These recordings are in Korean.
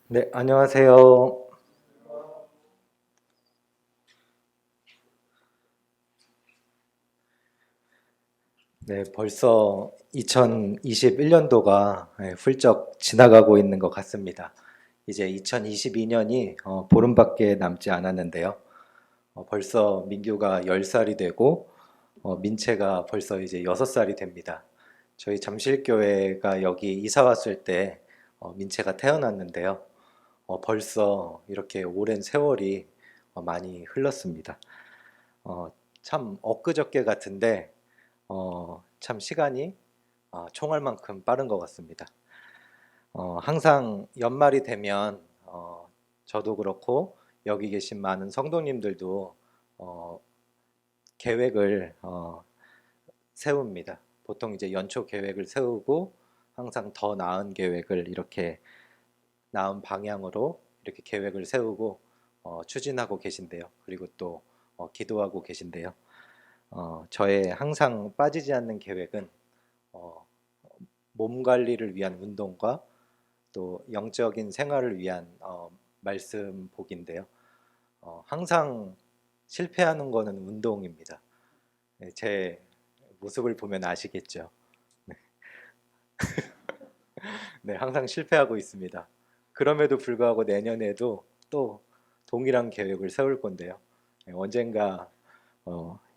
네, 안녕하세요. 네, 벌써 2021년도가 훌쩍 지나가고 있는 것 같습니다. 이제 2022년이 보름밖에 남지 않았는데요. 벌써 민규가 10살이 되고 민채가 벌써 이제 6살이 됩니다. 저희 잠실교회가 여기 이사 왔을 때 민채가 태어났는데요. 벌써 이렇게 오랜 세월이 많이 흘렀습니다. 어, 참 엊그저께 같은데 참 시간이 총알만큼 빠른 것 같습니다. 항상 연말이 되면 저도 그렇고 여기 계신 많은 성도님들도 어, 계획을 세웁니다. 보통 이제 연초 계획을 세우고 항상 더 나은 계획을 이렇게 나은 방향으로 이렇게 계획을 세우고 추진하고 계신데요. 그리고 또 기도하고 계신데요. 저의 항상 빠지지 않는 계획은 어, 몸 관리를 위한 운동과 또 영적인 생활을 위한 말씀 복인데요. 항상 실패하는 거는 운동입니다. 네, 제 모습을 보면 아시겠죠. 네, 네, 항상 실패하고 있습니다. 그럼에도 불구하고 내년에도 또 동일한 계획을 세울 건데요. 네, 언젠가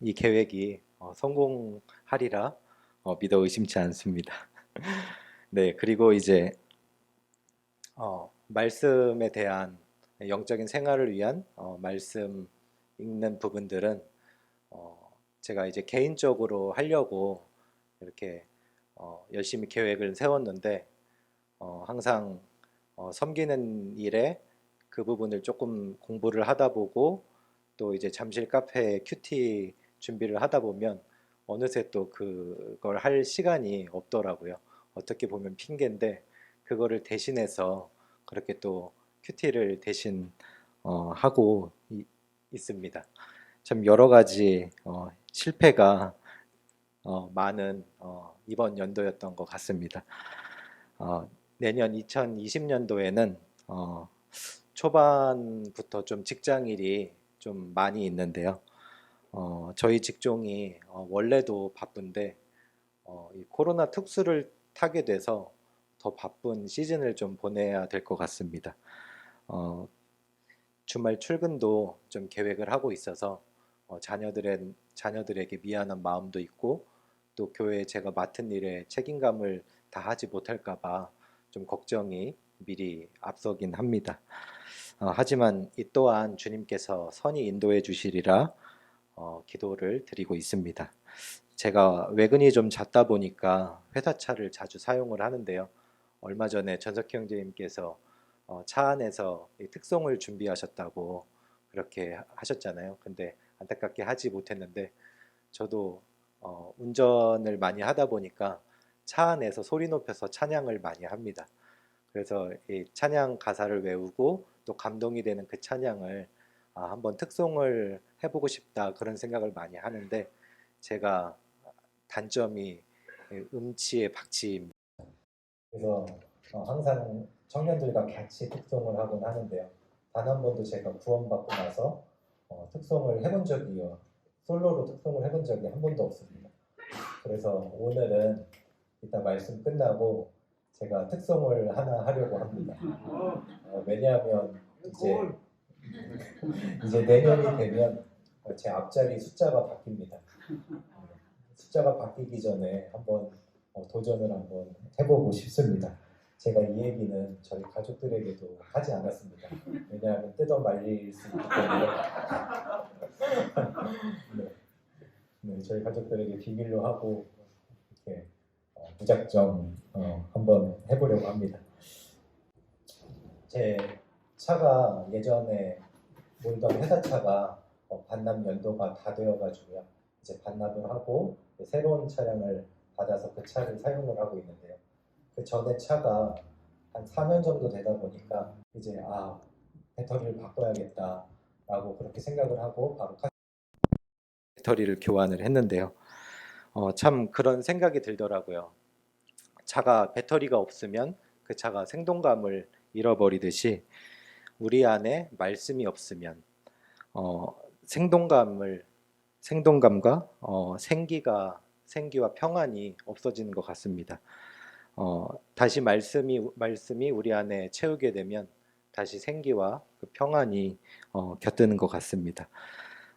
이 계획이 성공하리라 믿어 의심치 않습니다. 네, 그리고 이제 말씀에 대한 영적인 생활을 위한 말씀 읽는 부분들은 제가 이제 개인적으로 하려고 이렇게 열심히 계획을 세웠는데 항상 섬기는 일에 그 부분을 조금 공부를 하다 보고 또 이제 잠실 카페 큐티 준비를 하다 보면 어느새 또 그걸 할 시간이 없더라고요. 어떻게 보면 핑계인데 그거를 대신해서 그렇게 또 큐티를 대신 하고 있습니다. 참 여러 가지 실패가 많은 이번 연도였던 것 같습니다. 내년 2020년도에는 초반부터 좀 직장 일이 좀 많이 있는데요. 저희 직종이 원래도 바쁜데 이 코로나 특수를 타게 돼서 더 바쁜 시즌을 좀 보내야 될 것 같습니다. 어, 주말 출근도 좀 계획을 하고 있어서 자녀들에게 미안한 마음도 있고 또 교회에 제가 맡은 일에 책임감을 다하지 못할까 봐 좀 걱정이 미리 앞서긴 합니다. 하지만 이 또한 주님께서 선히 인도해 주시리라 기도를 드리고 있습니다. 제가 외근이 좀 잦다 보니까 회사 차를 자주 사용을 하는데요. 얼마 전에 전석 형제님께서 차 안에서 이 특송을 준비하셨다고 그렇게 하셨잖아요. 근데 안타깝게 하지 못했는데 저도 운전을 많이 하다 보니까 차 안에서 소리 높여서 찬양을 많이 합니다. 그래서 이 찬양 가사를 외우고 또 감동이 되는 그 찬양을 한번 특송을 해보고 싶다 그런 생각을 많이 하는데 제가 단점이 음치의 박치입니다. 그래서 항상 청년들과 같이 특송을 하곤 하는데요. 단 한 번도 제가 구원받고 나서 특송을 해본 적이요. 솔로로 특송을 해본 적이 한 번도 없습니다. 그래서 오늘은 이따 말씀 끝나고 제가 특송을 하나 하려고 합니다. 왜냐하면 이제 내년이 되면 제 앞자리 숫자가 바뀝니다. 숫자가 바뀌기 전에 한번 도전을 한번 해보고 싶습니다. 제가 이 얘기는 저희 가족들에게도 하지 않았습니다. 왜냐하면 뜯어 말릴 수 있기 때문에 네, 네, 저희 가족들에게 비밀로 하고 이렇게 무작정 한번 해보려고 합니다. 제 차가 예전에 몰던 회사 차가 반납 연도가 다 되어가지고요. 이제 반납을 하고 새로운 차량을 받아서 그 차를 사용을 하고 있는데요. 그 전에 차가 한 4년 정도 되다 보니까 이제 배터리를 바꿔야겠다라고 그렇게 생각을 하고 바로 배터리를 교환을 했는데요. 참 그런 생각이 들더라고요. 차가 배터리가 없으면 그 차가 생동감을 잃어버리듯이 우리 안에 말씀이 없으면 생동감과 생기와 평안이 없어지는 것 같습니다. 다시 말씀이 우리 안에 채우게 되면 다시 생기와 그 평안이 곁드는 것 같습니다.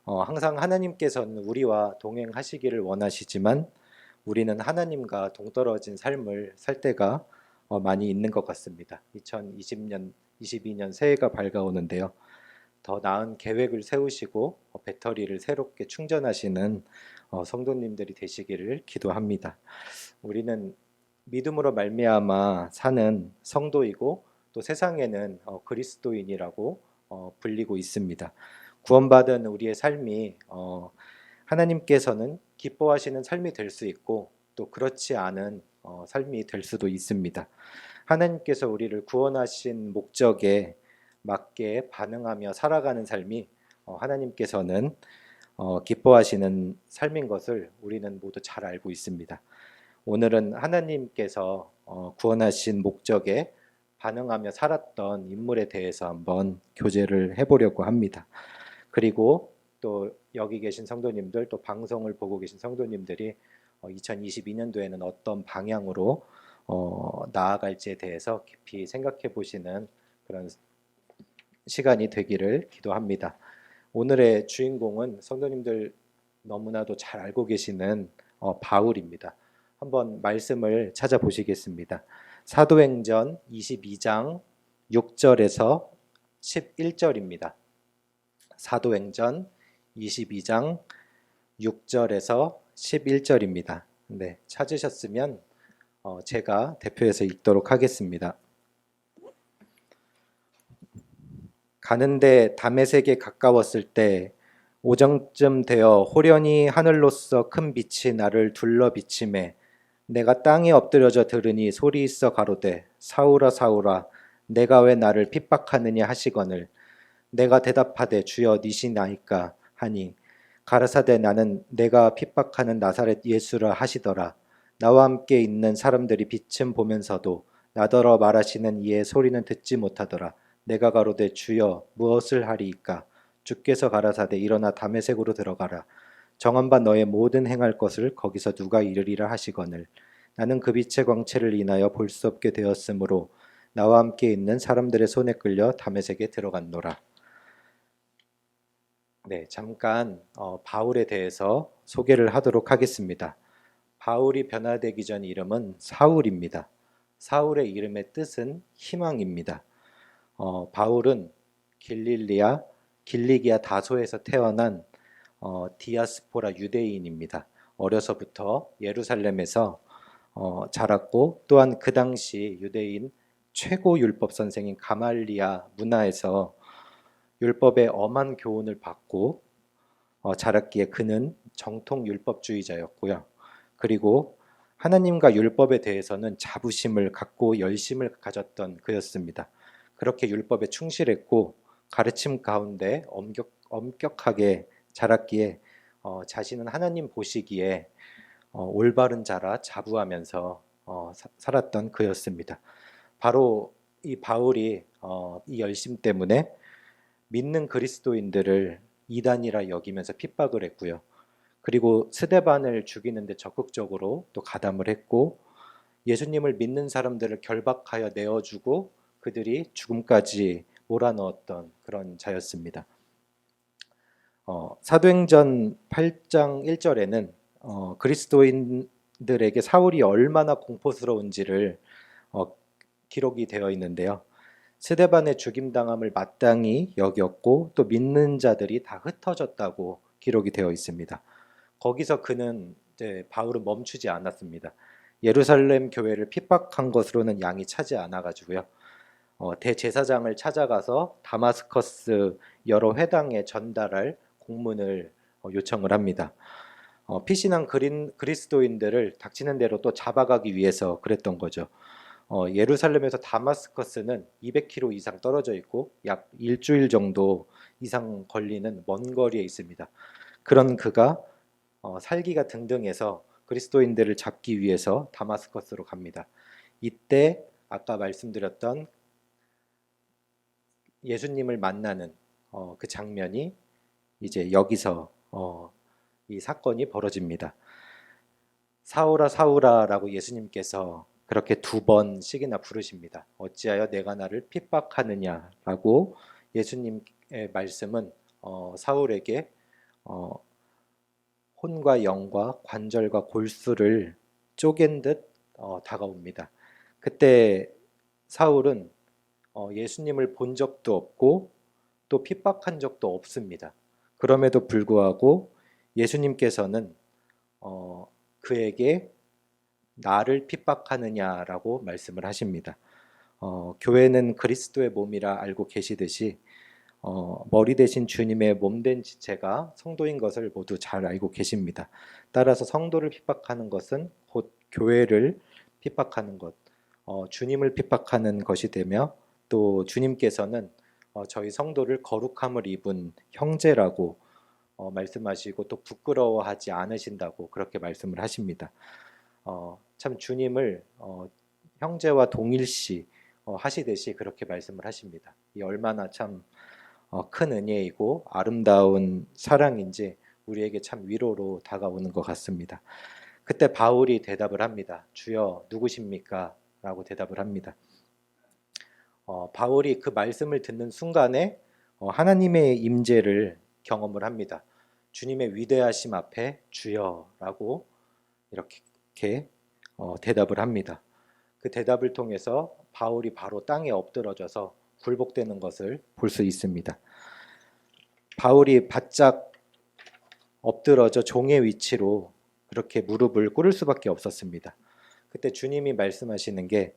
항상 하나님께서는 우리와 동행하시기를 원하시지만 우리는 하나님과 동떨어진 삶을 살 때가 많이 있는 것 같습니다. 2020년, 22년 새해가 밝아오는데요. 더 나은 계획을 세우시고 배터리를 새롭게 충전하시는 성도님들이 되시기를 기도합니다. 우리는 믿음으로 말미암아 사는 성도이고 또 세상에는 그리스도인이라고 불리고 있습니다. 구원받은 우리의 삶이 하나님께서는 기뻐하시는 삶이 될 수 있고 또 그렇지 않은 삶이 될 수도 있습니다. 하나님께서 우리를 구원하신 목적에 맞게 반응하며 살아가는 삶이 하나님께서는 기뻐하시는 삶인 것을 우리는 모두 잘 알고 있습니다. 오늘은 하나님께서 구원하신 목적에 반응하며 살았던 인물에 대해서 한번 교제를 해보려고 합니다. 그리고 또 여기 계신 성도님들, 또 방송을 보고 계신 성도님들이 2022년도에는 어떤 방향으로 나아갈지에 대해서 깊이 생각해 보시는 그런 시간이 되기를 기도합니다. 오늘의 주인공은 성도님들 너무나도 잘 알고 계시는 바울입니다. 한번 말씀을 찾아보시겠습니다. 사도행전 22장 6절에서 11절입니다. 사도행전 22장 6절에서 11절입니다. 네, 찾으셨으면 제가 대표해서 읽도록 하겠습니다. 가는데 다메섹에 가까웠을 때 오정쯤 되어 호련히 하늘로서 큰 빛이 나를 둘러 비치매 내가 땅에 엎드려져 들으니 소리 있어 가로되 사울아 사울아 내가 왜 나를 핍박하느냐 하시거늘 내가 대답하되 주여 니시나이까 하니 가라사대 나는 내가 핍박하는 나사렛 예수라 하시더라. 나와 함께 있는 사람들이 빛은 보면서도 나더러 말하시는 이의 소리는 듣지 못하더라. 내가 가로되 주여 무엇을 하리이까 주께서 가라사대 일어나 다메섹으로 들어가라. 정한 바 너의 모든 행할 것을 거기서 누가 이르리라 하시거늘 나는 그 빛의 광채를 인하여 볼 수 없게 되었으므로 나와 함께 있는 사람들의 손에 끌려 다메섹에 들어갔노라. 네, 잠깐 바울에 대해서 소개를 하도록 하겠습니다. 바울이 변화되기 전 이름은 사울입니다. 사울의 이름의 뜻은 희망입니다. 바울은 길리기아 다소에서 태어난 디아스포라 유대인입니다. 어려서부터 예루살렘에서 자랐고 또한 그 당시 유대인 최고 율법 선생인 가말리아 문화에서 율법의 엄한 교훈을 받고 자랐기에 그는 정통 율법주의자였고요. 그리고 하나님과 율법에 대해서는 자부심을 갖고 열심을 가졌던 그였습니다. 그렇게 율법에 충실했고 가르침 가운데 엄격하게 자랐기에 자신은 하나님 보시기에 올바른 자라 자부하면서 살았던 그였습니다. 바로 이 바울이 이 열심 때문에 믿는 그리스도인들을 이단이라 여기면서 핍박을 했고요. 그리고 스데반을 죽이는데 적극적으로 또 가담을 했고 예수님을 믿는 사람들을 결박하여 내어주고 그들이 죽음까지 몰아넣었던 그런 자였습니다. 사도행전 8장 1절에는 그리스도인들에게 사울이 얼마나 공포스러운지를 기록이 되어 있는데요. 스데반의 죽임당함을 마땅히 여겼고 또 믿는 자들이 다 흩어졌다고 기록이 되어 있습니다. 거기서 바울은 멈추지 않았습니다. 예루살렘 교회를 핍박한 것으로는 양이 차지 않아가지고요. 대제사장을 찾아가서 다마스커스 여러 회당에 전달할 공문을 요청을 합니다. 피신한 그리스도인들을 닥치는 대로 또 잡아가기 위해서 그랬던 거죠. 예루살렘에서 다마스커스는 200km 이상 떨어져 있고 약 일주일 정도 이상 걸리는 먼 거리에 있습니다. 그런 그가 살기가 등등해서 그리스도인들을 잡기 위해서 다마스커스로 갑니다. 이때 아까 말씀드렸던 예수님을 만나는 그 장면이 이제 여기서 이 사건이 벌어집니다. 사울아 사울아라고 예수님께서 그렇게 두 번씩이나 부르십니다. 어찌하여 내가 나를 핍박하느냐라고 예수님의 말씀은 사울에게 어, 혼과 영과 관절과 골수를 쪼갠 듯 다가옵니다. 그때 사울은 예수님을 본 적도 없고 또 핍박한 적도 없습니다. 그럼에도 불구하고 예수님께서는 그에게 나를 핍박하느냐라고 말씀을 하십니다. 교회는 그리스도의 몸이라 알고 계시듯이 머리 대신 주님의 몸된 지체가 성도인 것을 모두 잘 알고 계십니다. 따라서 성도를 핍박하는 것은 곧 교회를 핍박하는 것, 주님을 핍박하는 것이 되며 또 주님께서는 저희 성도를 거룩함을 입은 형제라고 말씀하시고 또 부끄러워하지 않으신다고 그렇게 말씀을 하십니다. 참 주님을 형제와 동일시 하시듯이 그렇게 말씀을 하십니다. 이 얼마나 참 큰 은혜이고 아름다운 사랑인지 우리에게 참 위로로 다가오는 것 같습니다. 그때 바울이 대답을 합니다. 주여 누구십니까? 라고 대답을 합니다. 바울이 그 말씀을 듣는 순간에 하나님의 임재를 경험을 합니다. 주님의 위대하심 앞에 주여라고 이렇게 대답을 합니다. 그 대답을 통해서 바울이 바로 땅에 엎드러져서 굴복되는 것을 볼 수 있습니다. 바울이 바짝 엎드러져 종의 위치로 그렇게 무릎을 꿇을 수밖에 없었습니다. 그때 주님이 말씀하시는 게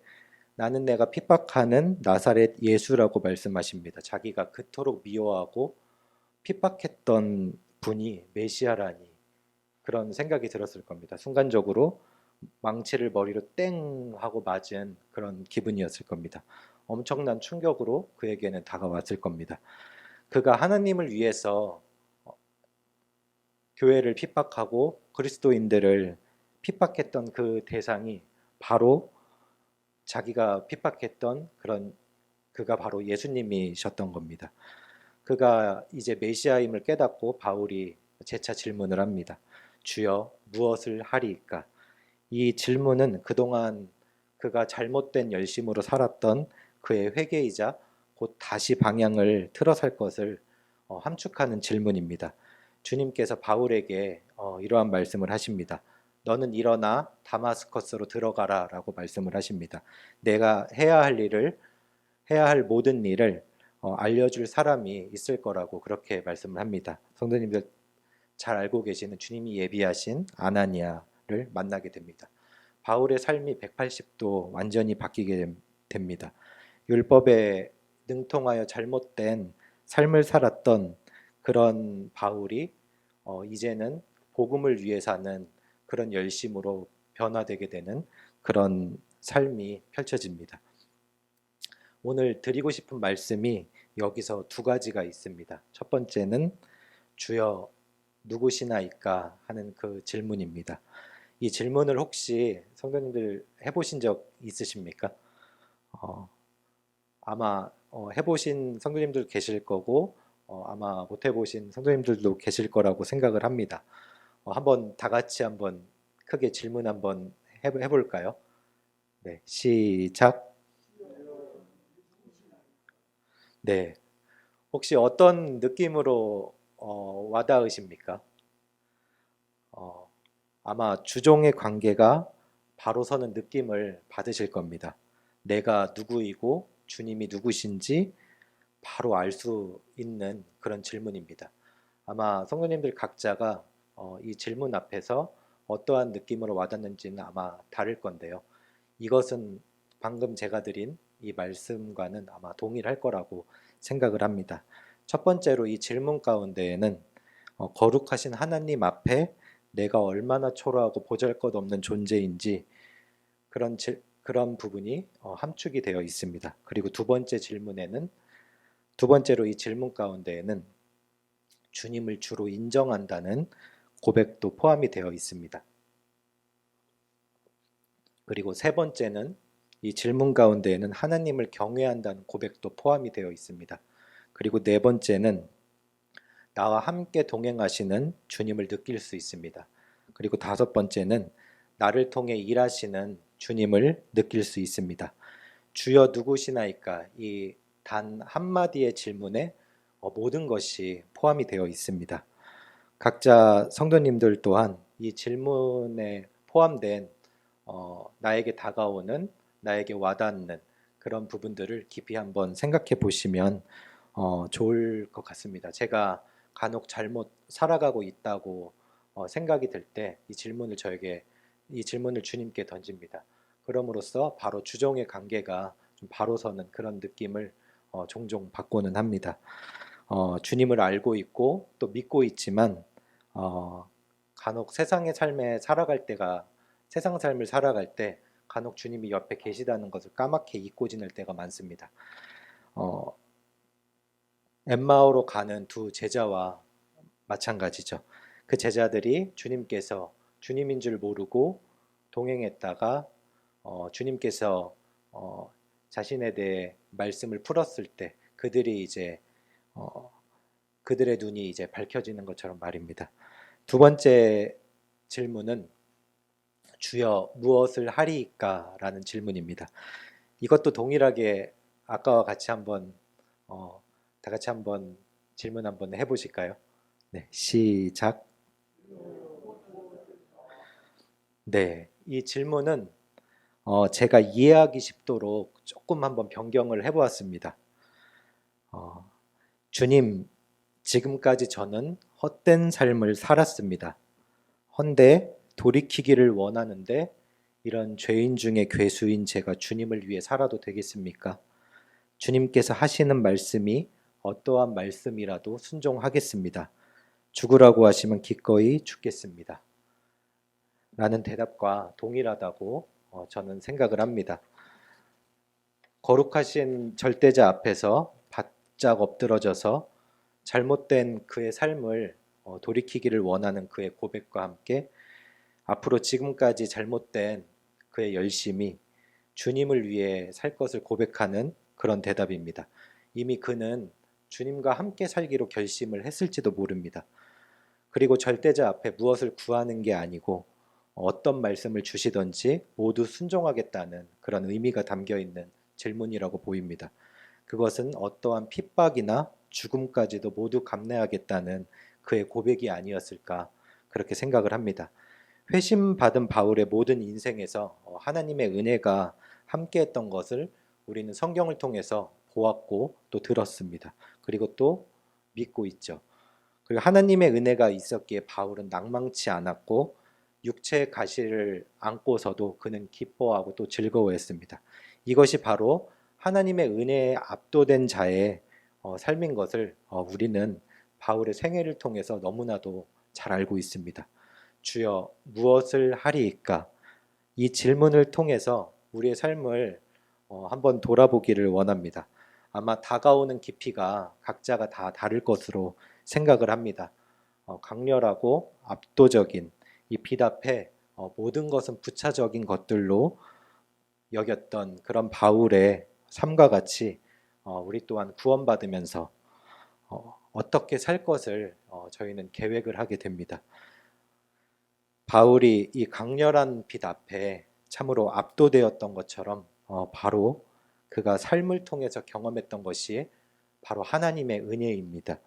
나는 내가 핍박하는 나사렛 예수라고 말씀하십니다. 자기가 그토록 미워하고 핍박했던 분이 메시아라니 그런 생각이 들었을 겁니다. 순간적으로 망치를 머리로 땡 하고 맞은 그런 기분이었을 겁니다. 엄청난 충격으로 그에게는 다가왔을 겁니다. 그가 하나님을 위해서 교회를 핍박하고 그리스도인들을 핍박했던 그 대상이 바로 자기가 핍박했던 그가 바로 예수님이셨던 겁니다. 그가 이제 메시아임을 깨닫고 바울이 재차 질문을 합니다. 주여 무엇을 하리이까? 이 질문은 그동안 그가 잘못된 열심으로 살았던 그의 회개이자 곧 다시 방향을 틀어 살 것을 함축하는 질문입니다. 주님께서 바울에게 이러한 말씀을 하십니다. 너는 일어나 다마스커스로 들어가라 라고 말씀을 하십니다. 내가 해야 할 모든 일을 알려줄 사람이 있을 거라고 그렇게 말씀을 합니다. 성도님들 잘 알고 계시는 주님이 예비하신 아나니아를 만나게 됩니다. 바울의 삶이 180도 완전히 바뀌게 됩니다. 율법에 능통하여 잘못된 삶을 살았던 그런 바울이 이제는 복음을 위해 사는 그런 열심으로 변화되게 되는 그런 삶이 펼쳐집니다. 오늘 드리고 싶은 말씀이 여기서 두 가지가 있습니다. 첫 번째는 주여 누구시나이까 하는 그 질문입니다. 이 질문을 혹시 성도님들 해보신 적 있으십니까? 아마 해보신 성도님들 계실 거고 아마 못 해보신 성도님들도 계실 거라고 생각을 합니다. 한번 다 같이 한번 크게 질문 한번 해볼까요? 네, 시작. 네, 혹시 어떤 느낌으로 와닿으십니까? 어, 아마 주종의 관계가 바로 서는 느낌을 받으실 겁니다. 내가 누구이고 주님이 누구신지 바로 알 수 있는 그런 질문입니다. 아마 성도님들 각자가 이 질문 앞에서 어떠한 느낌으로 와닿는지는 아마 다를 건데요. 이것은 방금 제가 드린 이 말씀과는 아마 동일할 거라고 생각을 합니다. 첫 번째로 이 질문 가운데에는 거룩하신 하나님 앞에 내가 얼마나 초라하고 보잘것없는 존재인지 그런 부분이 함축이 되어 있습니다. 그리고 두 번째로 이 질문 가운데에는 주님을 주로 인정한다는 고백도 포함이 되어 있습니다. 그리고 세 번째는 이 질문 가운데에는 하나님을 경외한다는 고백도 포함이 되어 있습니다. 그리고 네 번째는 나와 함께 동행하시는 주님을 느낄 수 있습니다. 그리고 다섯 번째는 나를 통해 일하시는 주님을 느낄 수 있습니다. 주여 누구시나이까? 이 단 한마디의 질문에 모든 것이 포함이 되어 있습니다. 각자 성도님들 또한 이 질문에 포함된 나에게 다가오는, 나에게 와닿는 그런 부분들을 깊이 한번 생각해 보시면 좋을 것 같습니다. 제가 간혹 잘못 살아가고 있다고 생각이 들 때 이 질문을 주님께 던집니다. 그럼으로써 바로 주종의 관계가 좀 바로 서는 그런 느낌을 종종 받고는 합니다. 주님을 알고 있고 또 믿고 있지만 간혹 세상 삶을 살아갈 때 간혹 주님이 옆에 계시다는 것을 까맣게 잊고 지낼 때가 많습니다. 어, 엠마오로 가는 두 제자와 마찬가지죠. 그 제자들이 주님께서 주님인 줄 모르고 동행했다가 주님께서 자신에 대해 말씀을 풀었을 때 어, 그들의 눈이 이제 밝혀지는 것처럼 말입니다. 두 번째 질문은 주여 무엇을 하리이까? 라는 질문입니다. 이것도 동일하게 아까와 같이 어, 다 같이 한번 질문 한번 해보실까요? 네, 시작. 네, 이 질문은 제가 이해하기 쉽도록 조금 한번 변경을 해보았습니다. 어, 주님, 지금까지 저는 헛된 삶을 살았습니다. 헌데 돌이키기를 원하는데 이런 죄인 중에 괴수인 제가 주님을 위해 살아도 되겠습니까? 주님께서 하시는 말씀이 어떠한 말씀이라도 순종하겠습니다. 죽으라고 하시면 기꺼이 죽겠습니다. 라는 대답과 동일하다고 저는 생각을 합니다. 거룩하신 절대자 앞에서 바짝 엎드러져서 잘못된 그의 삶을 돌이키기를 원하는 그의 고백과 함께 앞으로 지금까지 잘못된 그의 열심이 주님을 위해 살 것을 고백하는 그런 대답입니다. 이미 그는 주님과 함께 살기로 결심을 했을지도 모릅니다. 그리고 절대자 앞에 무엇을 구하는 게 아니고 어떤 말씀을 주시든지 모두 순종하겠다는 그런 의미가 담겨 있는 질문이라고 보입니다. 그것은 어떠한 핍박이나 죽음까지도 모두 감내하겠다는 그의 고백이 아니었을까 그렇게 생각을 합니다. 회심받은 바울의 모든 인생에서 하나님의 은혜가 함께했던 것을 우리는 성경을 통해서 보았고 또 들었습니다. 그리고 또 믿고 있죠. 그리고 하나님의 은혜가 있었기에 바울은 낭망치 않았고 육체의 가시를 안고서도 그는 기뻐하고 또 즐거워했습니다. 이것이 바로 하나님의 은혜에 압도된 자의 삶인 것을 우리는 바울의 생애를 통해서 너무나도 잘 알고 있습니다. 주여 무엇을 하리이까? 이 질문을 통해서 우리의 삶을 한번 돌아보기를 원합니다. 아마 다가오는 깊이가 각자가 다 다를 것으로 생각을 합니다. 강렬하고 압도적인 이 빛 앞에 모든 것은 부차적인 것들로 여겼던 그런 바울의 삶과 같이 우리 또한 구원받으면서 어떻게 살 것을 저희는 계획을 하게 됩니다. 바울이 이 강렬한 빛 앞에 참으로 압도되었던 것처럼 바로 그가 삶을 통해서 경험했던 것이 바로 하나님의 은혜입니다.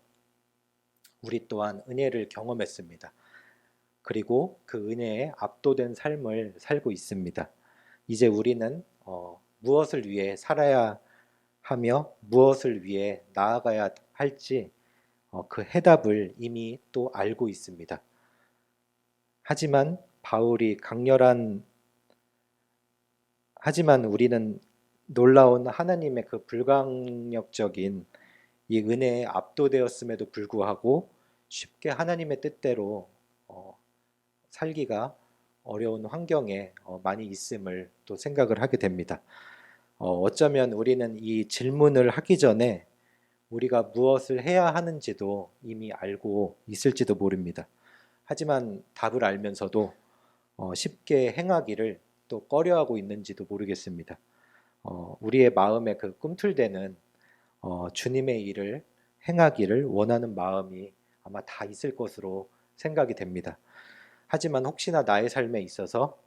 우리 또한 은혜를 경험했습니다. 그리고 그 은혜에 압도된 삶을 살고 있습니다. 이제 우리는 무엇을 위해 살아야 하며 무엇을 위해 나아가야 할지 그 해답을 이미 또 알고 있습니다. 하지만 우리는 놀라운 하나님의 그 불강력적인 이 은혜에 압도되었음에도 불구하고 쉽게 하나님의 뜻대로 살기가 어려운 환경에 많이 있음을 또 생각을 하게 됩니다. 어쩌면 우리는 이 질문을 하기 전에 우리가 무엇을 해야 하는지도 이미 알고 있을지도 모릅니다. 하지만 답을 알면서도 쉽게 행하기를 또 꺼려하고 있는지도 모르겠습니다. 우리의 마음에 그 꿈틀대는 주님의 일을 행하기를 원하는 마음이 아마 다 있을 것으로 생각이 됩니다. 하지만 혹시나 나의 삶에 있어서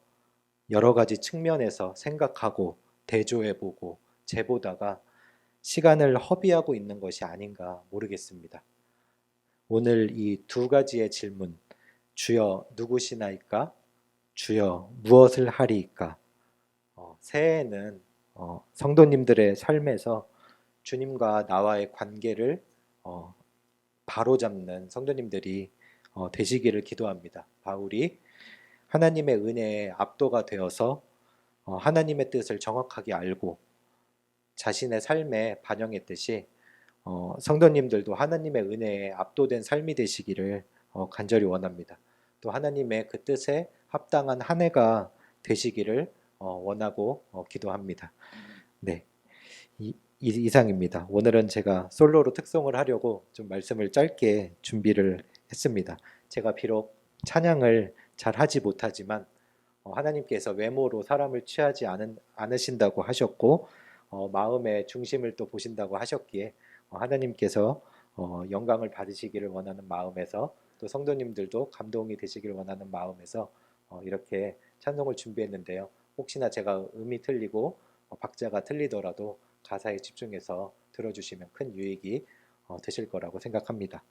여러 가지 측면에서 생각하고 대조해보고 재보다가 시간을 허비하고 있는 것이 아닌가 모르겠습니다. 오늘 이 두 가지의 질문, 주여 누구시나이까? 주여 무엇을 하리이까? 새해에는 성도님들의 삶에서 주님과 나와의 관계를 바로잡는 성도님들이 되시기를 기도합니다. 바울이 하나님의 은혜에 압도가 되어서 하나님의 뜻을 정확하게 알고 자신의 삶에 반영했듯이 성도님들도 하나님의 은혜에 압도된 삶이 되시기를 간절히 원합니다. 또 하나님의 그 뜻에 합당한 한 해가 되시기를 원하고 기도합니다. 네, 이상입니다. 오늘은 제가 솔로로 특송을 하려고 좀 말씀을 짧게 준비를 했습니다. 제가 비록 찬양을 잘 하지 못하지만 하나님께서 외모로 사람을 취하지 않으신다고 하셨고 마음의 중심을 또 보신다고 하셨기에 하나님께서 영광을 받으시기를 원하는 마음에서 또 성도님들도 감동이 되시기를 원하는 마음에서 이렇게 찬송을 준비했는데요. 혹시나 제가 음이 틀리고 박자가 틀리더라도 가사에 집중해서 들어주시면 큰 유익이 되실 거라고 생각합니다.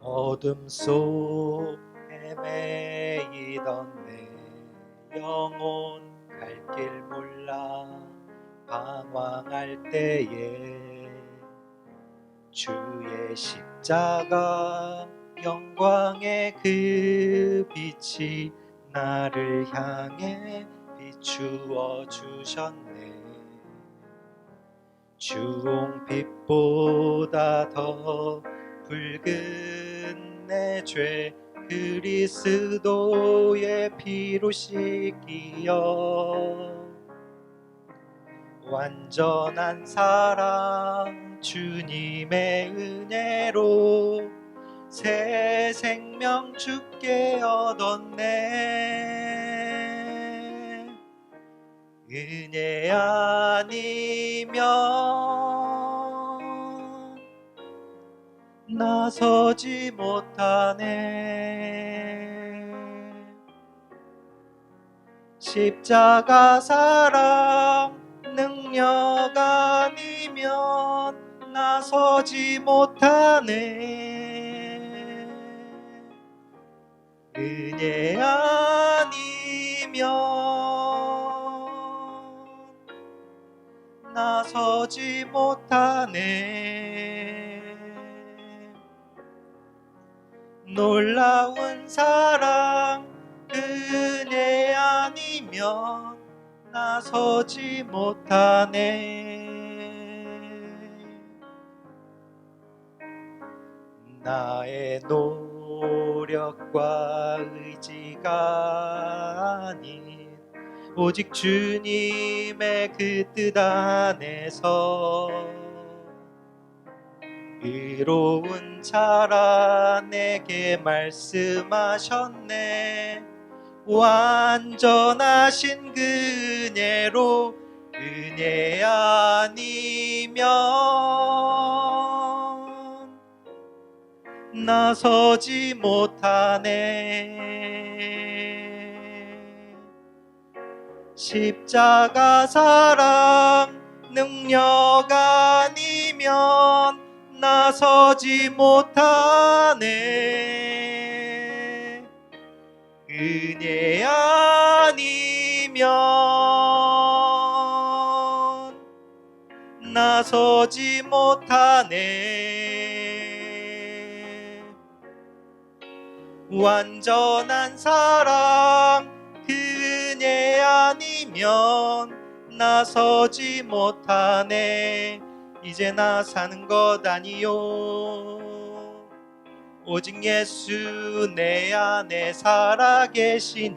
어둠 속 헤매이던 내 영혼 갈 길 몰라 방황할 때에 주의 십자가 영광의 그 빛이 나를 향해 비추어 주셨네. 주홍빛보다 더 붉은 내 죄 그리스도의 피로 씻기어 완전한 사랑 주님의 은혜로 새 생명 주께 얻었네. 은혜 아니면 나서지 못하네. 십자가 사랑 능력 아니면 나서지 못하네. 은혜 아니면 나서지 못하네. 놀라운 사랑 은혜 아니면 나서지 못하네. 나의 노력과 의지가 아닌 오직 주님의 그 뜻 안에서 의로운 자라 내게 말씀하셨네. 완전하신 그 은혜로 은혜 아니면 나서지 못하네. 십자가 사랑 능력 아니면 나서지 못하네. 은혜 아니면 나서지 못하네. 완전한 사랑 그 은혜 아니면 나서지 못하네. 이제 나 사는 것 아니요. 오직 예수 내 안에 살아계시니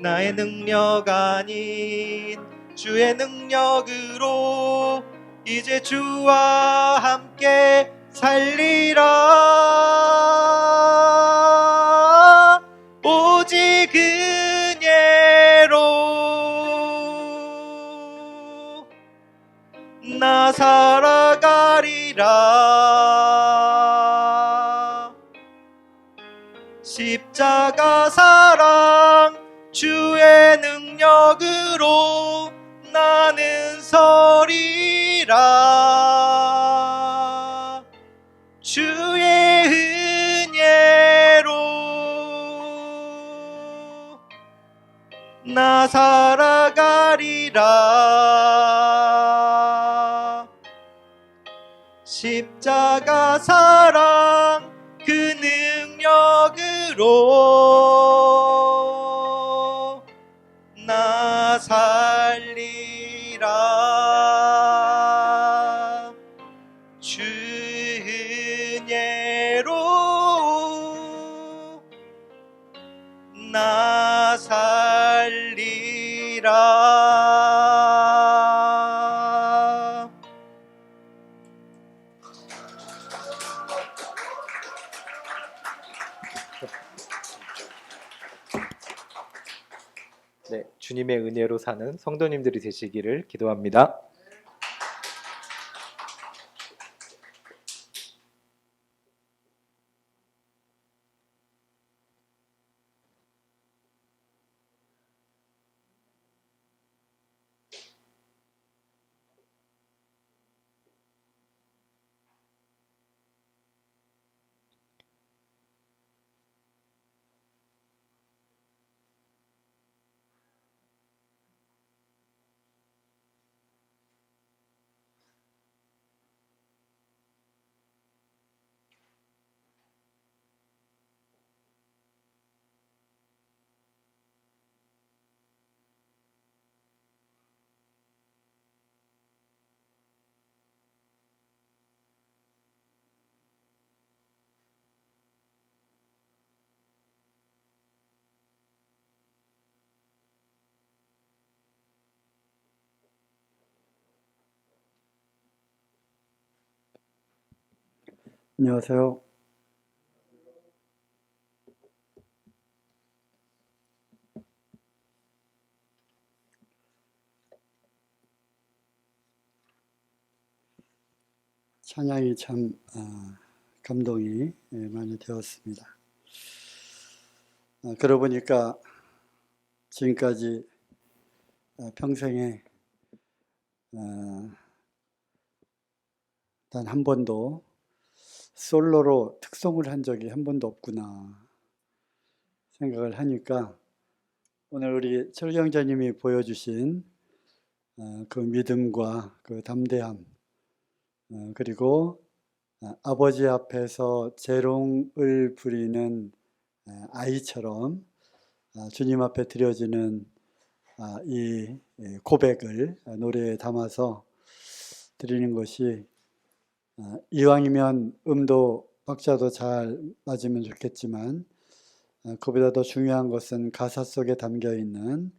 나의 능력 아닌 주의 능력으로 이제 주와 함께 살리라. 오직 은혜로 나 살아가리라. 십자가 사랑 주의 능력으로 나는 서리라. 주의 은혜로 나 살아가리라. 십자가 사랑 그 능력으로 나 살리라. 주 은혜로 나 살리라. 네, 주님의 은혜로 사는 성도님들이 되시기를 기도합니다. 안녕하세요. 찬양이 참 감동이 많이 되었습니다. 그러고 보니까 지금까지 평생에 단 한 번도 솔로로 특송을 한 적이 한 번도 없구나 생각을 하니까 오늘 우리 철경자님이 보여주신 그 믿음과 그 담대함, 그리고 아버지 앞에서 재롱을 부리는 아이처럼 주님 앞에 드려지는 이 고백을 노래에 담아서 드리는 것이 이왕이면 음도 박자도 잘 맞으면 좋겠지만 그보다 더 중요한 것은 가사 속에 담겨 있는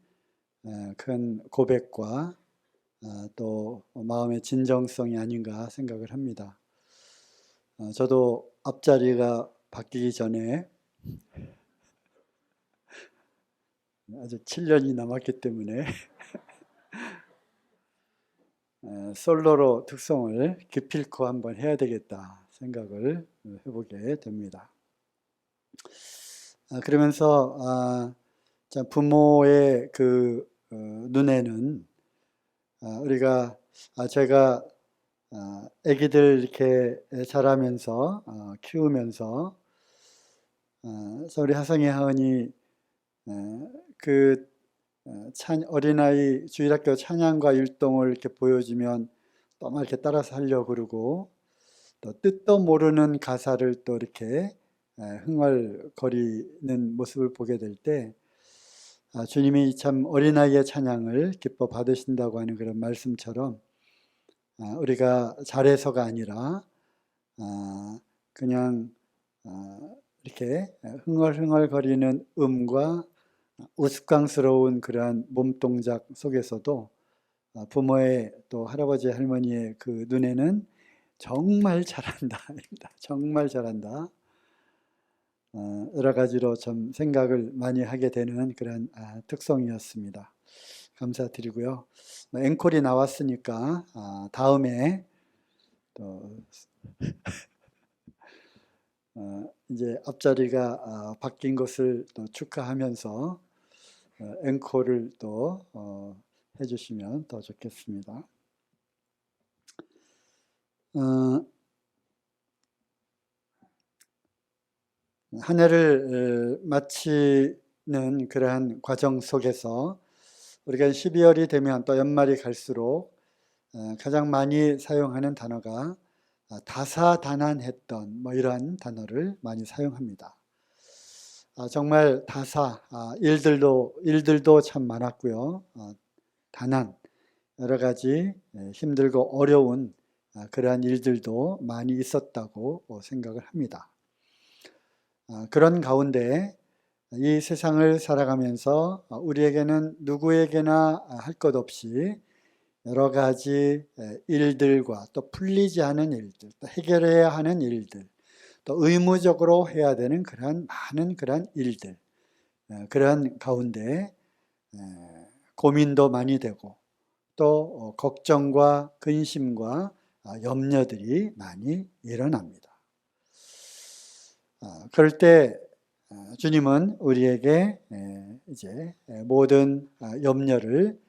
큰 고백과 또 마음의 진정성이 아닌가 생각을 합니다. 저도 앞자리가 바뀌기 전에 아직 7년이 남았기 때문에 솔로로 특송을 기필코 한번 해야 되겠다 생각을 해보게 됩니다. 그러면서 부모의 그 눈에는 우리가 제가 아기들 이렇게 자라면서 키우면서 우리 하성이 하은이 그 어린아이 주일학교 찬양과 율동을 이렇게 보여주면 또 막 이렇게 따라서 하려고 그러고 또 뜻도 모르는 가사를 또 이렇게 흥얼거리는 모습을 보게 될 때 주님이 참 어린아이의 찬양을 기뻐 받으신다고 하는 그런 말씀처럼 우리가 잘해서가 아니라 그냥 이렇게 흥얼흥얼거리는 음과 우스꽝스러운 그러한 몸동작 속에서도 부모의 또 할아버지 할머니의 그 눈에는 정말 잘한다, 정말 잘한다. 여러 가지로 좀 생각을 많이 하게 되는 그런 특성이었습니다. 감사드리고요. 앵콜이 나왔으니까 다음에 또 이제 앞자리가 바뀐 것을 또 축하하면서 앵콜을 또 해주시면 더 좋겠습니다. 한 해를 마치는 그러한 과정 속에서 우리가 12월이 되면 또 연말이 갈수록 가장 많이 사용하는 단어가 다사다난했던 뭐 이러한 단어를 많이 사용합니다. 정말 일들도 참 많았고요. 다난 여러 가지 힘들고 어려운 그러한 일들도 많이 있었다고 생각을 합니다. 그런 가운데 이 세상을 살아가면서 우리에게는 누구에게나 할 것 없이 여러 가지 일들과 또 풀리지 않은 일들, 또 해결해야 하는 일들, 또 의무적으로 해야 되는 많은 그러한 일들, 그런 가운데 고민도 많이 되고 또 걱정과 근심과 염려들이 많이 일어납니다. 그럴 때 주님은 우리에게 이제 모든 염려를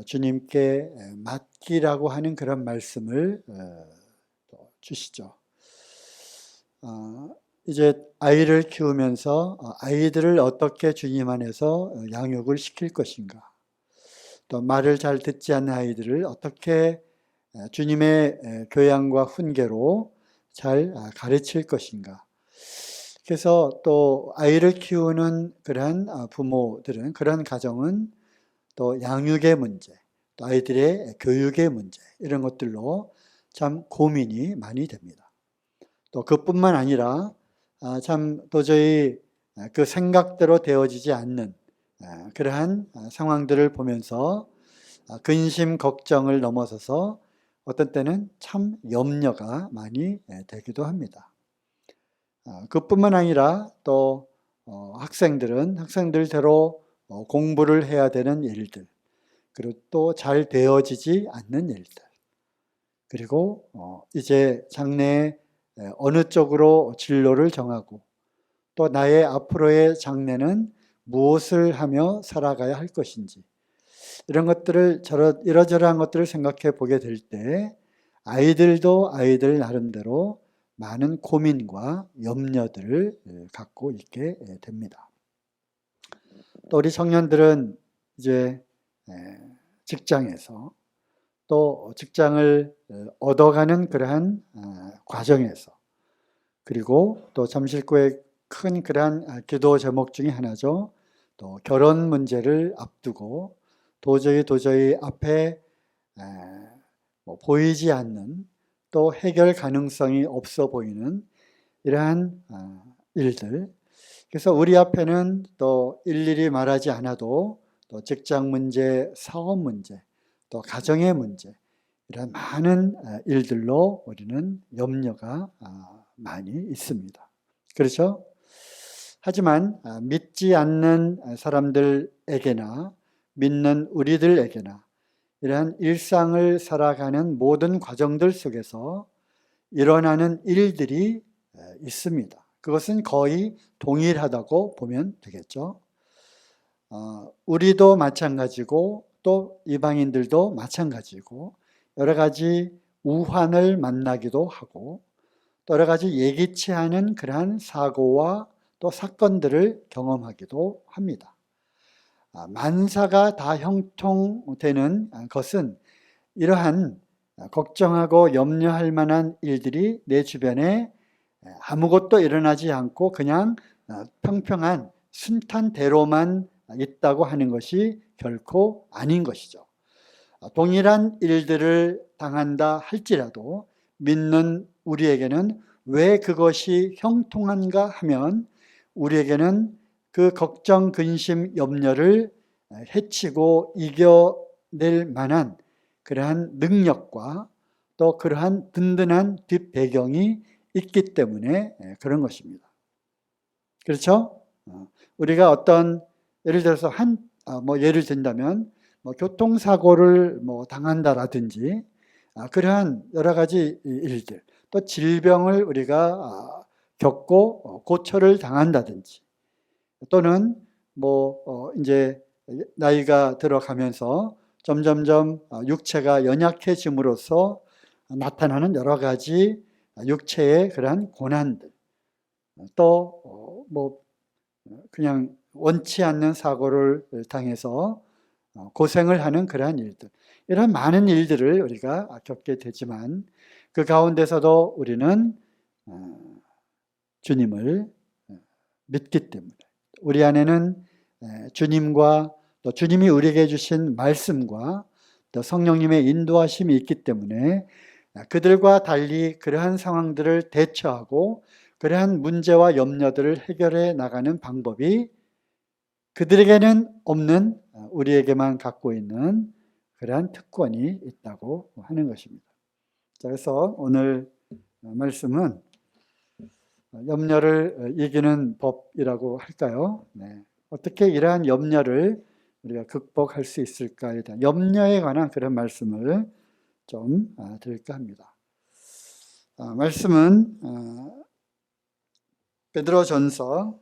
주님께 맡기라고 하는 그런 말씀을 주시죠. 이제 아이를 키우면서 아이들을 어떻게 주님 안에서 양육을 시킬 것인가, 또 말을 잘 듣지 않는 아이들을 어떻게 주님의 교양과 훈계로 잘 가르칠 것인가. 그래서 또 아이를 키우는 그러한 부모들은, 그러한 가정은 또 양육의 문제, 또 아이들의 교육의 문제, 이런 것들로 참 고민이 많이 됩니다. 또 그뿐만 아니라 참 도저히 그 생각대로 되어지지 않는 그러한 상황들을 보면서 근심, 걱정을 넘어서서 어떤 때는 참 염려가 많이 되기도 합니다. 그뿐만 아니라 또 학생들은 학생들대로 공부를 해야 되는 일들, 그리고 또 잘 되어지지 않는 일들, 그리고 이제 장래에 어느 쪽으로 진로를 정하고 또 나의 앞으로의 장래는 무엇을 하며 살아가야 할 것인지, 이런 것들을 이러저러한 것들을 생각해 보게 될 때 아이들도 아이들 나름대로 많은 고민과 염려들을 갖고 있게 됩니다. 또 우리 청년들은 이제 직장에서 또 직장을 얻어가는 그러한 과정에서, 그리고 또 잠실교회 큰 그러한 기도 제목 중에 하나죠. 또 결혼 문제를 앞두고 도저히 앞에 보이지 않는, 또 해결 가능성이 없어 보이는 이러한 일들. 그래서 우리 앞에는 또 일일이 말하지 않아도 또 직장 문제, 사업 문제, 또 가정의 문제, 이런 많은 일들로 우리는 염려가 많이 있습니다. 그렇죠? 하지만 믿지 않는 사람들에게나 믿는 우리들에게나 이러한 일상을 살아가는 모든 과정들 속에서 일어나는 일들이 있습니다. 그것은 거의 동일하다고 보면 되겠죠. 우리도 마찬가지고 또 이방인들도 마찬가지고 여러 가지 우환을 만나기도 하고 또 여러 가지 예기치 않은 그러한 사고와 또 사건들을 경험하기도 합니다. 만사가 다 형통되는 것은 이러한 걱정하고 염려할 만한 일들이 내 주변에 아무것도 일어나지 않고 그냥 평평한 순탄대로만 있다고 하는 것이 결코 아닌 것이죠. 동일한 일들을 당한다 할지라도 믿는 우리에게는 왜 그것이 형통한가 하면 우리에게는 그 걱정, 근심, 염려를 해치고 이겨낼 만한 그러한 능력과 또 그러한 든든한 뒷배경이 있기 때문에 그런 것입니다. 그렇죠? 우리가 어떤 예를 들어서 예를 든다면 교통사고를 당한다라든지 그러한 여러 가지 일들, 또 질병을 우리가 겪고 고초를 당한다든지, 또는 이제 나이가 들어가면서 점점점 육체가 연약해짐으로써 나타나는 여러 가지 육체의 그러한 고난들, 또 그냥 원치 않는 사고를 당해서 고생을 하는 그러한 일들, 이런 많은 일들을 우리가 겪게 되지만 그 가운데서도 우리는 주님을 믿기 때문에 우리 안에는 주님과 또 주님이 우리에게 주신 말씀과 또 성령님의 인도하심이 있기 때문에 그들과 달리 그러한 상황들을 대처하고 그러한 문제와 염려들을 해결해 나가는 방법이 그들에게는 없는 우리에게만 갖고 있는 그러한 특권이 있다고 하는 것입니다. 그래서 오늘 말씀은 염려를 이기는 법이라고 할까요? 네. 어떻게 이러한 염려를 우리가 극복할 수 있을까에 대한 염려에 관한 그런 말씀을 좀 드릴까 합니다. 말씀은 베드로전서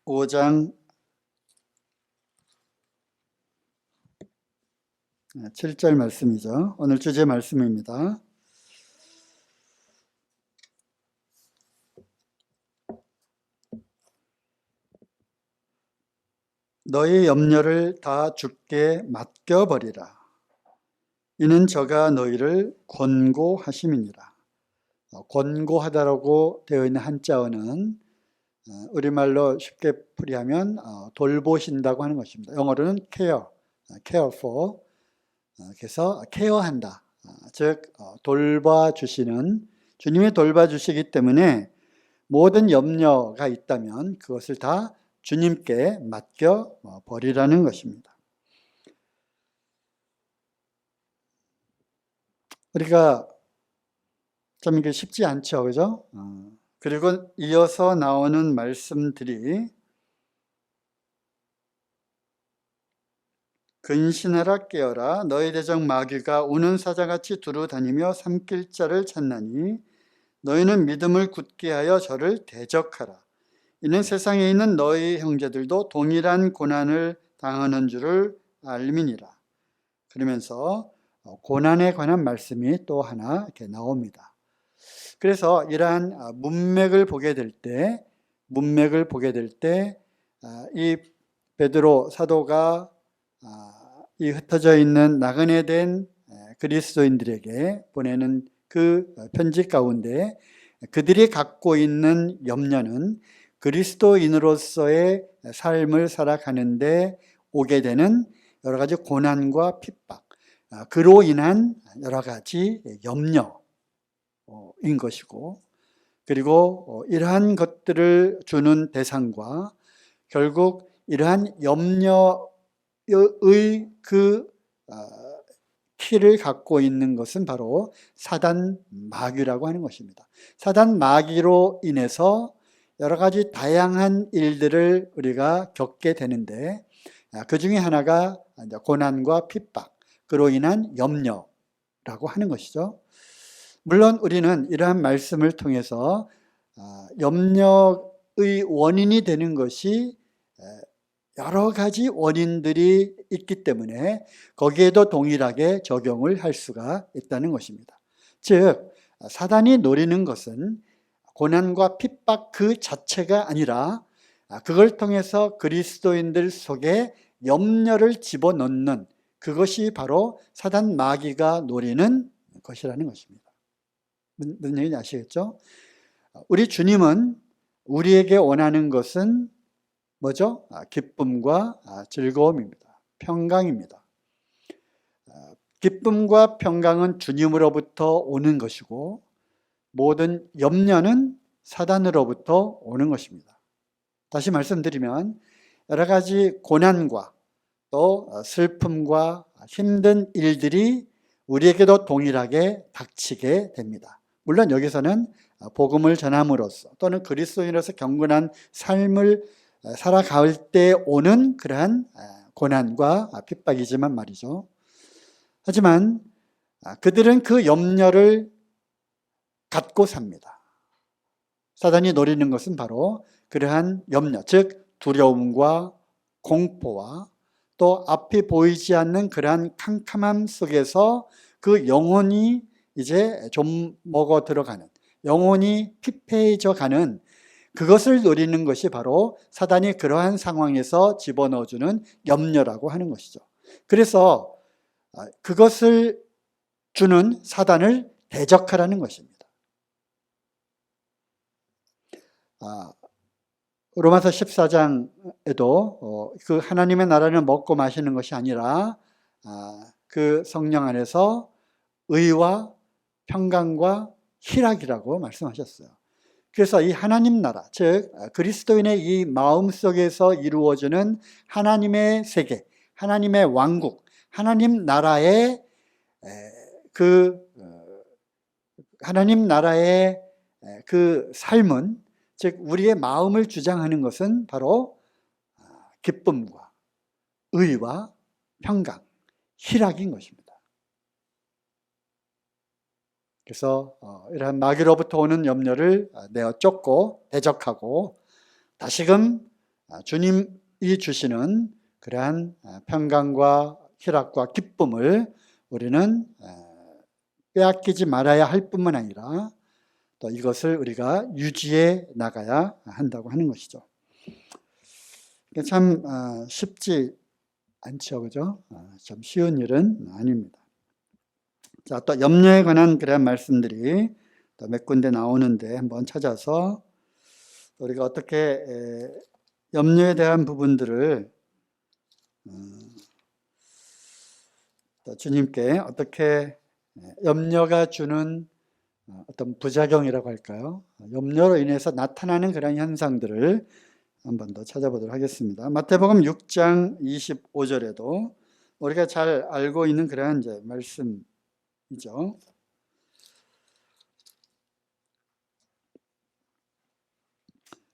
5장 7절 말씀이죠. 오늘 주제 말씀입니다. 너희 염려를 다 주께 맡겨버리라. 이는 저가 너희를 권고하심이니라. 권고하다라고 되어 있는 한자어는 우리말로 쉽게 풀이하면 돌보신다고 하는 것입니다. 영어로는 care for. 그래서 케어한다. 즉 돌봐주시는, 주님이 돌봐주시기 때문에 모든 염려가 있다면 그것을 다 주님께 맡겨 버리라는 것입니다. 우리가 좀 이게 쉽지 않죠, 그죠? 그리고 이어서 나오는 말씀들이 근신하라 깨어라. 너희 대적 마귀가 우는 사자같이 두루 다니며 삼킬 자를 찾나니 너희는 믿음을 굳게 하여 저를 대적하라. 이는 세상에 있는 너희 형제들도 동일한 고난을 당하는 줄을 알미니라. 그러면서 고난에 관한 말씀이 또 하나 이렇게 나옵니다. 그래서 이러한 문맥을 보게 될 때 이 베드로 사도가 이 흩어져 있는 나그네 된 그리스도인들에게 보내는 그 편지 가운데 그들이 갖고 있는 염려는 그리스도인으로서의 삶을 살아가는데 오게 되는 여러 가지 고난과 핍박, 그로 인한 여러 가지 염려인 것이고, 그리고 이러한 것들을 주는 대상과 결국 이러한 염려의 그 키를 갖고 있는 것은 바로 사단 마귀라고 하는 것입니다. 사단 마귀로 인해서 여러 가지 다양한 일들을 우리가 겪게 되는데 그 중에 하나가 고난과 핍박, 그로 인한 염려라고 하는 것이죠. 물론 우리는 이러한 말씀을 통해서 염려의 원인이 되는 것이 여러 가지 원인들이 있기 때문에 거기에도 동일하게 적용을 할 수가 있다는 것입니다. 즉, 사단이 노리는 것은 고난과 핍박 그 자체가 아니라 그걸 통해서 그리스도인들 속에 염려를 집어넣는 그것이 바로 사단 마귀가 노리는 것이라는 것입니다. 무슨 얘기인지 아시겠죠? 우리 주님은 우리에게 원하는 것은 뭐죠? 기쁨과 즐거움입니다. 평강입니다. 기쁨과 평강은 주님으로부터 오는 것이고 모든 염려는 사단으로부터 오는 것입니다. 다시 말씀드리면 여러 가지 고난과 또 슬픔과 힘든 일들이 우리에게도 동일하게 닥치게 됩니다. 물론 여기서는 복음을 전함으로써 또는 그리스도인으로서 경건한 삶을 살아갈 때 오는 그러한 고난과 핍박이지만 말이죠. 하지만 그들은 그 염려를 갖고 삽니다. 사단이 노리는 것은 바로 그러한 염려, 즉 두려움과 공포와 또 앞이 보이지 않는 그러한 캄캄함 속에서 그 영혼이 이제 좀 먹어 들어가는, 영혼이 피폐해져 가는 그것을 노리는 것이 바로 사단이 그러한 상황에서 집어넣어주는 염려라고 하는 것이죠. 그래서 그것을 주는 사단을 대적하라는 것입니다. 로마서 14장에도 그 하나님의 나라는 먹고 마시는 것이 아니라 그 성령 안에서 의와 평강과 희락이라고 말씀하셨어요. 그래서 이 하나님 나라, 즉 그리스도인의 이 마음 속에서 이루어지는 하나님의 세계, 하나님의 왕국, 하나님 나라의 하나님 나라의 그 삶은, 즉 우리의 마음을 주장하는 것은 바로 기쁨과 의와 평강, 희락인 것입니다. 그래서 이러한 마귀로부터 오는 염려를 내어 쫓고 대적하고 다시금 주님이 주시는 그러한 평강과 희락과 기쁨을 우리는 빼앗기지 말아야 할 뿐만 아니라 또 이것을 우리가 유지해 나가야 한다고 하는 것이죠. 참 쉽지 않죠, 그죠? 참 쉬운 일은 아닙니다. 자, 또 염려에 관한 그런 말씀들이 또 몇 군데 나오는데 한번 찾아서 우리가 어떻게 염려에 대한 부분들을 또 주님께 어떻게 염려가 주는 어떤 부작용이라고 할까요? 염려로 인해서 나타나는 그런 현상들을 한 번 더 찾아보도록 하겠습니다. 마태복음 6장 25절에도 우리가 잘 알고 있는 그러한 이제 말씀이죠.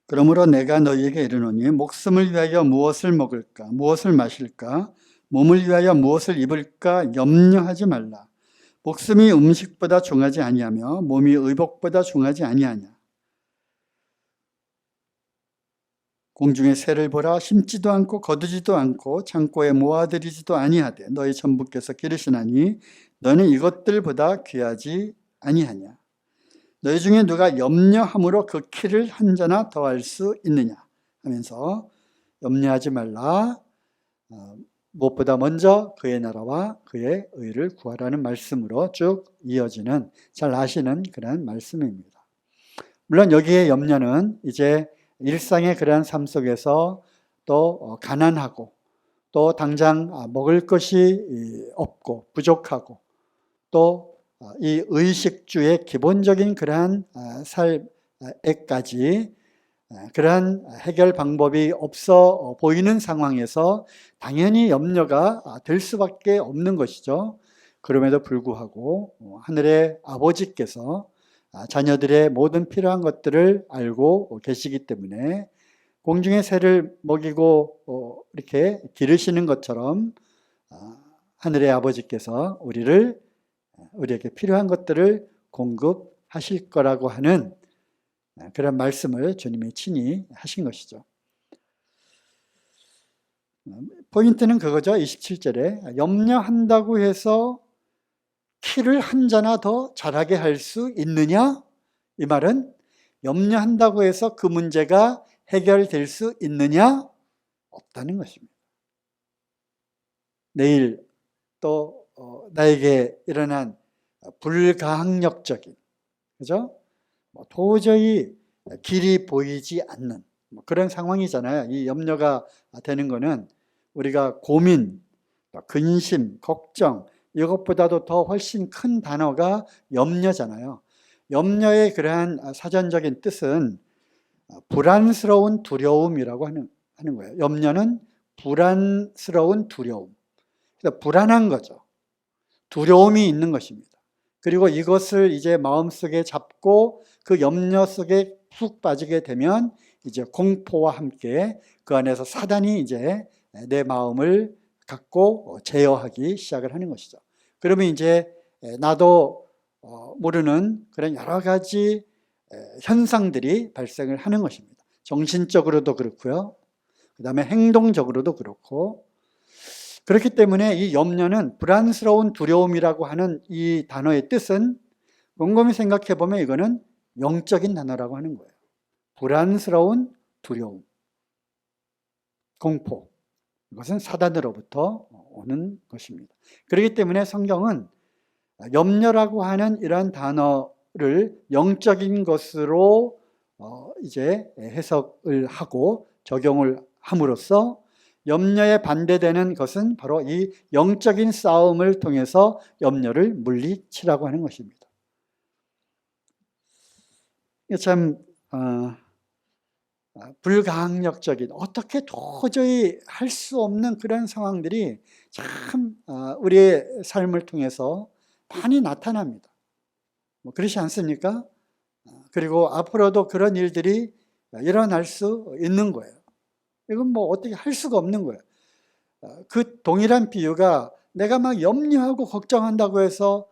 그러므로 내가 너희에게 이르노니 목숨을 위하여 무엇을 먹을까, 무엇을 마실까, 몸을 위하여 무엇을 입을까 염려하지 말라. 목숨이 음식보다 중하지 아니하며 몸이 의복보다 중하지 아니하냐. 공중의 새를 보라. 심지도 않고 거두지도 않고 창고에 모아들이지도 아니하되 너희 전부께서 기르시나니 너는 이것들보다 귀하지 아니하냐. 너희 중에 누가 염려함으로 그 키를 한 자나 더할 수 있느냐 하면서 염려하지 말라. 무엇보다 먼저 그의 나라와 그의 의를 구하라는 말씀으로 쭉 이어지는, 잘 아시는 그런 말씀입니다. 물론 여기에 염려는 이제 일상의 그러한 삶 속에서 또 가난하고 또 당장 먹을 것이 없고 부족하고 또 이 의식주의 기본적인 그러한 삶에까지 그러한 해결 방법이 없어 보이는 상황에서 당연히 염려가 될 수밖에 없는 것이죠. 그럼에도 불구하고 하늘의 아버지께서 자녀들의 모든 필요한 것들을 알고 계시기 때문에 공중의 새를 먹이고 이렇게 기르시는 것처럼 하늘의 아버지께서 우리에게 필요한 것들을 공급하실 거라고 하는 그런 말씀을 주님이 친히 하신 것이죠. 포인트는 그거죠. 27절에 염려한다고 해서 키를 한 자나 더 자라게 할 수 있느냐? 이 말은 염려한다고 해서 그 문제가 해결될 수 있느냐? 없다는 것입니다. 내일 또 나에게 일어난 불가항력적인, 그죠? 도저히 길이 보이지 않는 그런 상황이잖아요. 이 염려가 되는 거는 우리가 고민, 근심, 걱정 이것보다도 더 훨씬 큰 단어가 염려잖아요. 염려의 그러한 사전적인 뜻은 불안스러운 두려움이라고 하는 거예요. 염려는 불안스러운 두려움. 그러니까 불안한 거죠. 두려움이 있는 것입니다. 그리고 이것을 이제 마음속에 잡고 그 염려 속에 푹 빠지게 되면 이제 공포와 함께 그 안에서 사단이 이제 내 마음을 갖고 제어하기 시작을 하는 것이죠. 그러면 이제 나도 모르는 그런 여러 가지 현상들이 발생을 하는 것입니다. 정신적으로도 그렇고요. 그 다음에 행동적으로도 그렇고. 그렇기 때문에 이 염려는 불안스러운 두려움이라고 하는 이 단어의 뜻은 곰곰이 생각해 보면 이거는 영적인 단어라고 하는 거예요. 불안스러운 두려움, 공포. 이것은 사단으로부터 오는 것입니다. 그렇기 때문에 성경은 염려라고 하는 이러한 단어를 영적인 것으로 이제 해석을 하고 적용을 함으로써 염려에 반대되는 것은 바로 이 영적인 싸움을 통해서 염려를 물리치라고 하는 것입니다. 참 불가항력적인 어떻게 도저히 할 수 없는 그런 상황들이 참 우리의 삶을 통해서 많이 나타납니다. 그렇지 않습니까? 그리고 앞으로도 그런 일들이 일어날 수 있는 거예요. 이건 어떻게 할 수가 없는 거예요. 그 동일한 비유가 내가 막 염려하고 걱정한다고 해서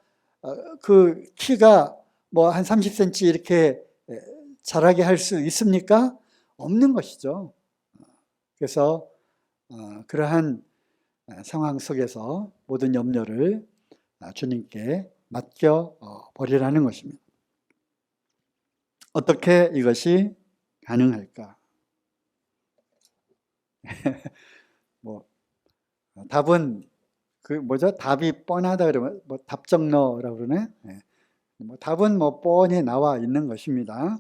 그 키가 한 30cm 이렇게 자라게 할 수 있습니까? 없는 것이죠. 그래서 그러한 상황 속에서 모든 염려를 주님께 맡겨 버리라는 것입니다. 어떻게 이것이 가능할까? 답은 답이 뻔하다 그러면 답정너라고 그러네. 답은 뻔히 나와 있는 것입니다.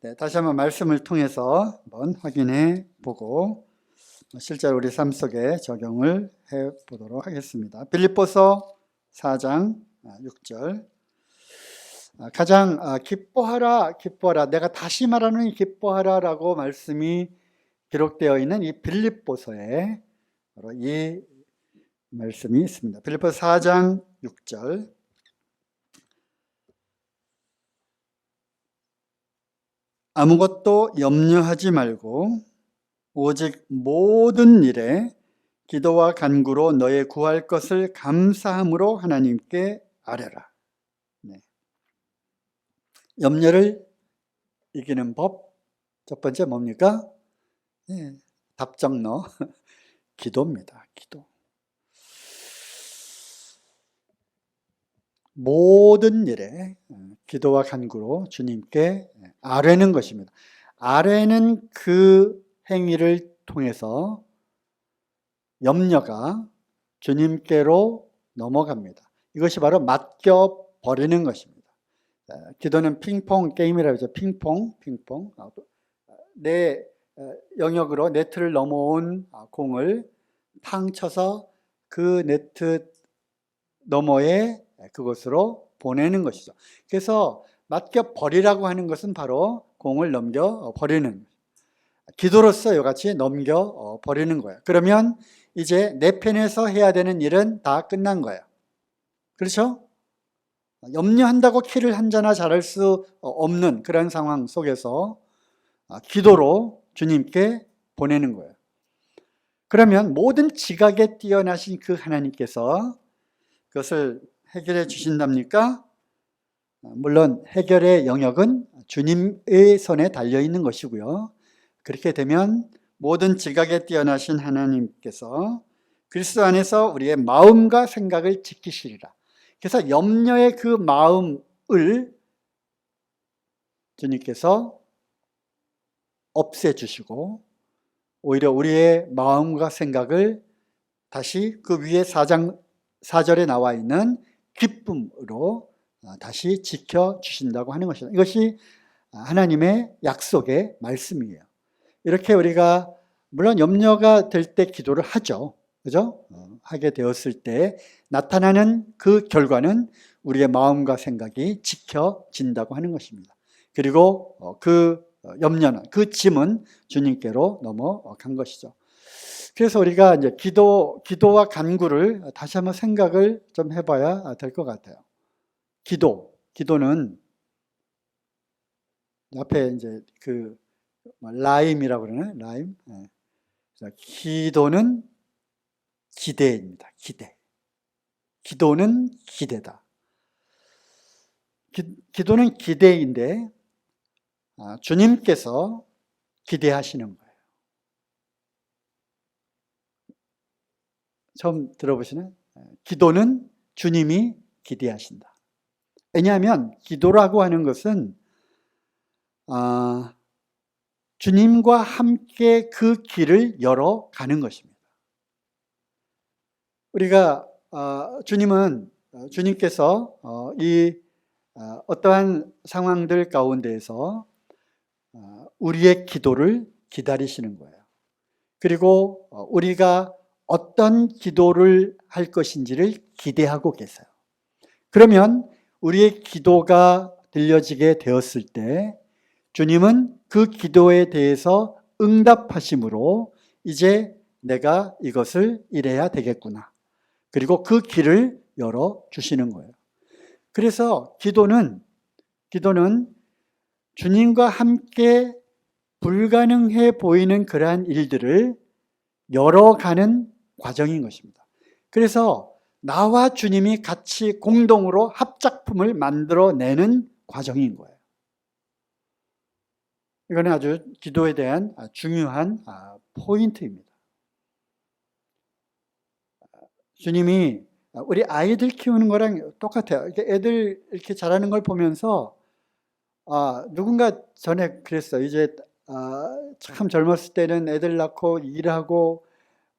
네, 다시 한번 말씀을 통해서 한번 확인해 보고 실제로 우리 삶 속에 적용을 해 보도록 하겠습니다. 빌립보서 4장 6절. 가장 기뻐하라 내가 다시 말하는 기뻐하라라고 말씀이 기록되어 있는 이 빌립보서에 바로 이 말씀이 있습니다. 빌립보서 4장 6절. 아무것도 염려하지 말고 오직 모든 일에 기도와 간구로 너의 구할 것을 감사함으로 하나님께 아뢰라. 네. 염려를 이기는 법 첫 번째 뭡니까? 네, 답정너 기도입니다. 기도. 모든 일에 기도와 간구로 주님께 아뢰는 것입니다. 아뢰는 그 행위를 통해서 염려가 주님께로 넘어갑니다. 이것이 바로 맡겨버리는 것입니다. 기도는 핑퐁 게임이라고 하죠. 핑퐁. 내 영역으로 네트를 넘어온 공을 탕 쳐서 그 네트 너머에 그것으로 보내는 것이죠. 그래서 맡겨버리라고 하는 것은 바로 공을 넘겨버리는, 기도로서 이같이 넘겨버리는 거예요. 그러면 이제 내 편에서 해야 되는 일은 다 끝난 거예요. 그렇죠? 염려한다고 키를 한 잔나 잘할 수 없는 그런 상황 속에서 기도로 주님께 보내는 거예요. 그러면 모든 지각에 뛰어나신 그 하나님께서 그것을 해결해 주신답니까? 물론 해결의 영역은 주님의 손에 달려 있는 것이고요. 그렇게 되면 모든 지각에 뛰어나신 하나님께서 그리스도 안에서 우리의 마음과 생각을 지키시리라. 그래서 염려의 그 마음을 주님께서 없애주시고 오히려 우리의 마음과 생각을 다시 그 위에 4절에 나와 있는 기쁨으로 다시 지켜주신다고 하는 것입니다. 이것이 하나님의 약속의 말씀이에요. 이렇게 우리가 물론 염려가 될 때 기도를 하죠. 그죠? 하게 되었을 때 나타나는 그 결과는 우리의 마음과 생각이 지켜진다고 하는 것입니다. 그리고 그 염려는, 그 짐은 주님께로 넘어간 것이죠. 그래서 우리가 이제 기도와 간구를 다시 한번 생각을 좀 해봐야 될 것 같아요. 기도는 앞에 이제 그 라임이라고 그러나요? 라임. 기도는 기대입니다. 기도는 기대다. 기도는 기대인데 주님께서 기대하시는 거예요. 처음 들어보시나요? 기도는 주님이 기대하신다. 왜냐하면 기도라고 하는 것은 주님과 함께 그 길을 열어가는 것입니다. 우리가 주님께서 이 어떠한 상황들 가운데에서 우리의 기도를 기다리시는 거예요. 그리고 우리가 어떤 기도를 할 것인지를 기대하고 계세요. 그러면 우리의 기도가 들려지게 되었을 때 주님은 그 기도에 대해서 응답하심으로 이제 내가 이것을 이래야 되겠구나. 그리고 그 길을 열어주시는 거예요. 그래서 기도는 주님과 함께 불가능해 보이는 그러한 일들을 열어가는 과정인 것입니다. 그래서 나와 주님이 같이 공동으로 합작품을 만들어내는 과정인 거예요. 이거는 아주 기도에 대한 중요한 포인트입니다. 주님이 우리 아이들 키우는 거랑 똑같아요. 애들 이렇게 자라는 걸 보면서 누군가 전에 그랬어요. 이제 참 젊었을 때는 애들 낳고 일하고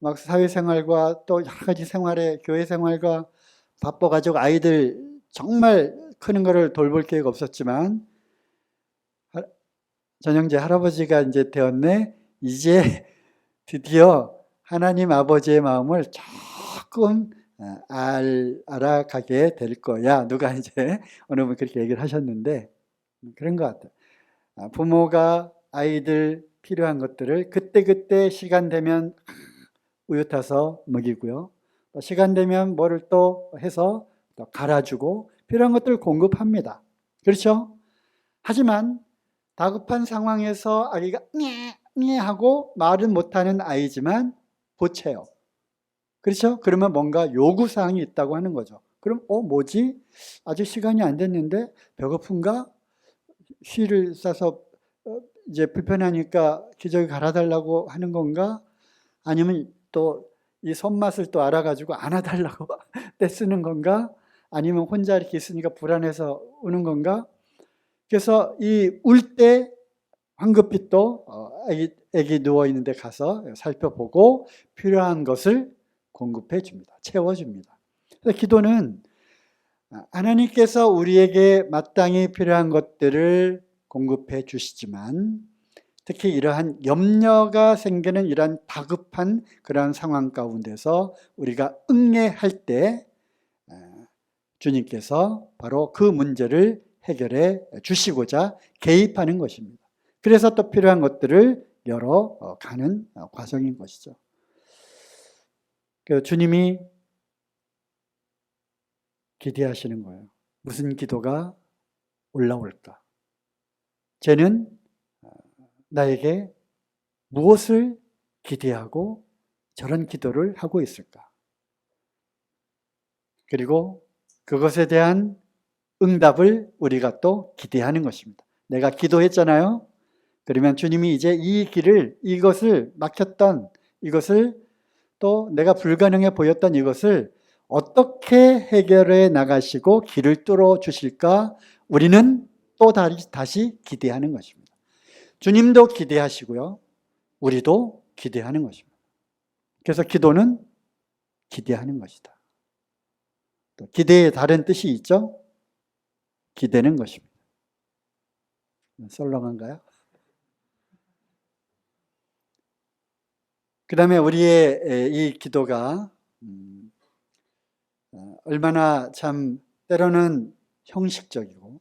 막 사회생활과 또 여러 가지 생활에 교회 생활과 바빠가지고 아이들 정말 크는 거를 돌볼 기회가 없었지만 전영재 할아버지가 이제 되었네. 이제 드디어 하나님 아버지의 마음을 조금 알아가게 될 거야. 누가 이제 어느 분 그렇게 얘기를 하셨는데 그런 것 같아요. 부모가 아이들 필요한 것들을 그때그때 시간 되면 우유 타서 먹이고요. 또 시간 되면 뭐를 또 해서 또 갈아주고 필요한 것들을 공급합니다. 그렇죠? 하지만 다급한 상황에서 아기가 네 하고 말은 못하는 아이지만 보채요. 그렇죠? 그러면 뭔가 요구사항이 있다고 하는 거죠. 그럼 뭐지? 아직 시간이 안 됐는데 배고픈가? 쉬를 싸서 이제 불편하니까 기저귀 갈아달라고 하는 건가? 아니면 또 이 손맛을 또 알아가지고 안아달라고 떼쓰는 건가? 아니면 혼자 이렇게 있으니까 불안해서 우는 건가? 그래서 이 울 때 황급히 또 애기 누워있는 데 가서 살펴보고 필요한 것을 공급해 줍니다. 채워줍니다. 그래서 기도는 하나님께서 우리에게 마땅히 필요한 것들을 공급해 주시지만 특히 이러한 염려가 생기는 이러한 다급한 그러한 상황 가운데서 우리가 응애할 때 주님께서 바로 그 문제를 해결해 주시고자 개입하는 것입니다. 그래서 또 필요한 것들을 열어가는 과정인 것이죠. 주님이 기대하시는 거예요. 무슨 기도가 올라올까? 쟤는 나에게 무엇을 기대하고 저런 기도를 하고 있을까? 그리고 그것에 대한 응답을 우리가 또 기대하는 것입니다. 내가 기도했잖아요. 그러면 주님이 이제 이것을 막혔던 이것을 또 내가 불가능해 보였던 이것을 어떻게 해결해 나가시고 길을 뚫어 주실까? 우리는 또 다시 기대하는 것입니다. 주님도 기대하시고요. 우리도 기대하는 것입니다. 그래서 기도는 기대하는 것이다. 또 기대에 다른 뜻이 있죠. 기대는 것입니다. 썰렁한가요? 그 다음에 우리의 이 기도가 얼마나 참 때로는 형식적이고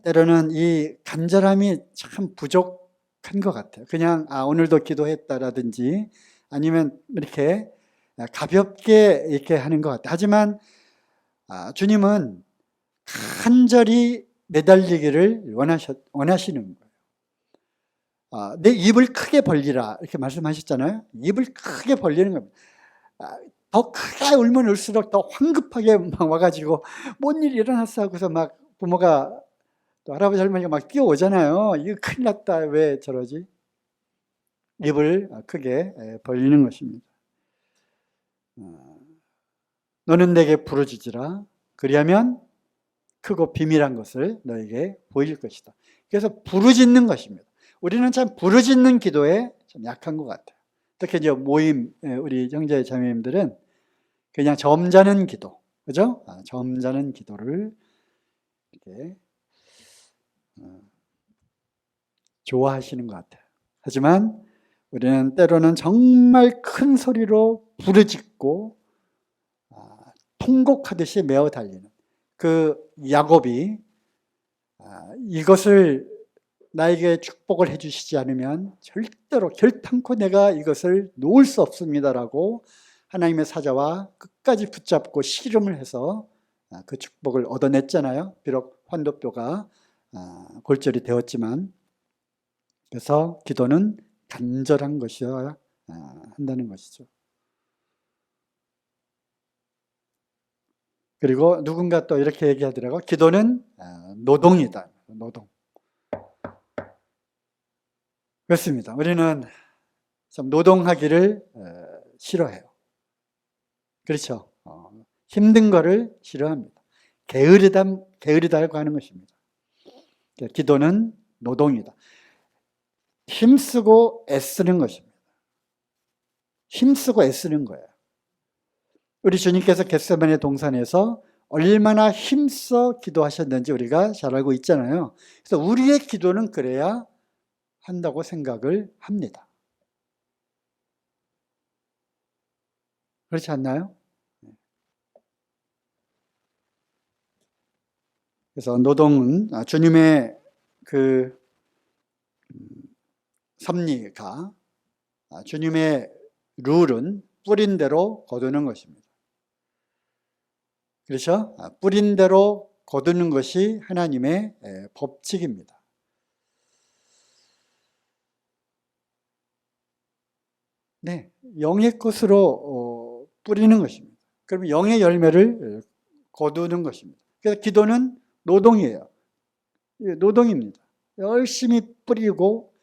때로는 이 간절함이 참 부족한 것 같아요. 그냥 오늘도 기도했다라든지 아니면 이렇게 가볍게 이렇게 하는 것 같아요. 하지만 주님은 간절히 매달리기를 원하시는 거예요. 내 입을 크게 벌리라 이렇게 말씀하셨잖아요. 입을 크게 벌리는 겁니다. 더 크게 울면 울수록 더 황급하게 막 와가지고 뭔 일이 일어났어 하고서 막 부모가 또 할아버지 할머니가 막 뛰어오잖아요. 이거 큰일 났다. 왜 저러지? 입을 크게 벌리는 것입니다. 너는 내게 부르짖으라. 그리하면 크고 비밀한 것을 너에게 보일 것이다. 그래서 부르짖는 것입니다. 우리는 참 부르짖는 기도에 좀 약한 것 같아요. 특히 이제 모임 우리 형제 자매님들은 그냥 점잖은 기도, 그죠? 점잖은 기도를 이렇게 좋아하시는 것 같아요. 하지만 우리는 때로는 정말 큰 소리로 부르짖고 통곡하듯이 메어 달리는 그 야곱이 이것을 나에게 축복을 해주시지 않으면 절대로 결탄코 내가 이것을 놓을 수 없습니다라고 하나님의 사자와 끝까지 붙잡고 씨름을 해서 그 축복을 얻어냈잖아요. 비록 환도뼈가 골절이 되었지만. 그래서 기도는 간절한 것이어야 한다는 것이죠. 그리고 누군가 또 이렇게 얘기하더라고. 기도는 노동이다. 노동. 그렇습니다. 우리는 참 노동하기를 싫어해요. 그렇죠. 힘든 거를 싫어합니다. 게으르다고 하는 것입니다. 기도는 노동이다. 힘쓰고 애쓰는 것입니다. 힘쓰고 애쓰는 거예요. 우리 주님께서 겟세마네 동산에서 얼마나 힘써 기도하셨는지 우리가 잘 알고 있잖아요. 그래서 우리의 기도는 그래야 한다고 생각을 합니다. 그렇지 않나요? 그래서 노동은 주님의 그 섭리가 주님의 룰은 뿌린 대로 거두는 것입니다. 그렇죠? 뿌린 대로 거두는 것이 하나님의 법칙입니다. 네, 영의 것으로 뿌리는 것입니다. 그러면 영의 열매를 거두는 것입니다. 그래서 기도는 노동이에요. 노동입니다. 열심히 뿌리고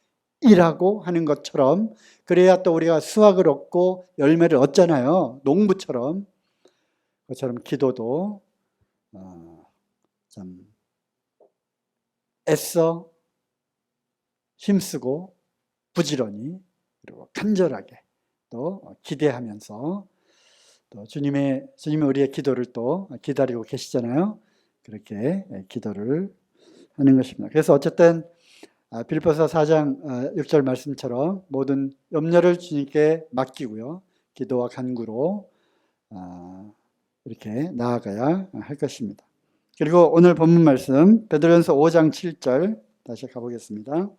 일하고 하는 것처럼 그래야 또 우리가 수확을 얻고 열매를 얻잖아요. 농부처럼. 그것처럼 기도도 참 애써 힘쓰고 부지런히 그리고 간절하게 또 기대하면서 또 주님의 우리의 기도를 또 기다리고 계시잖아요. 그렇게 기도를 하는 것입니다. 그래서 어쨌든 빌립보서 4장 6절 말씀처럼 모든 염려를 주님께 맡기고요. 기도와 간구로 이렇게 나아가야 할 것입니다. 그리고 오늘 본문 말씀 베드로전서 5장 7절 다시 가보겠습니다.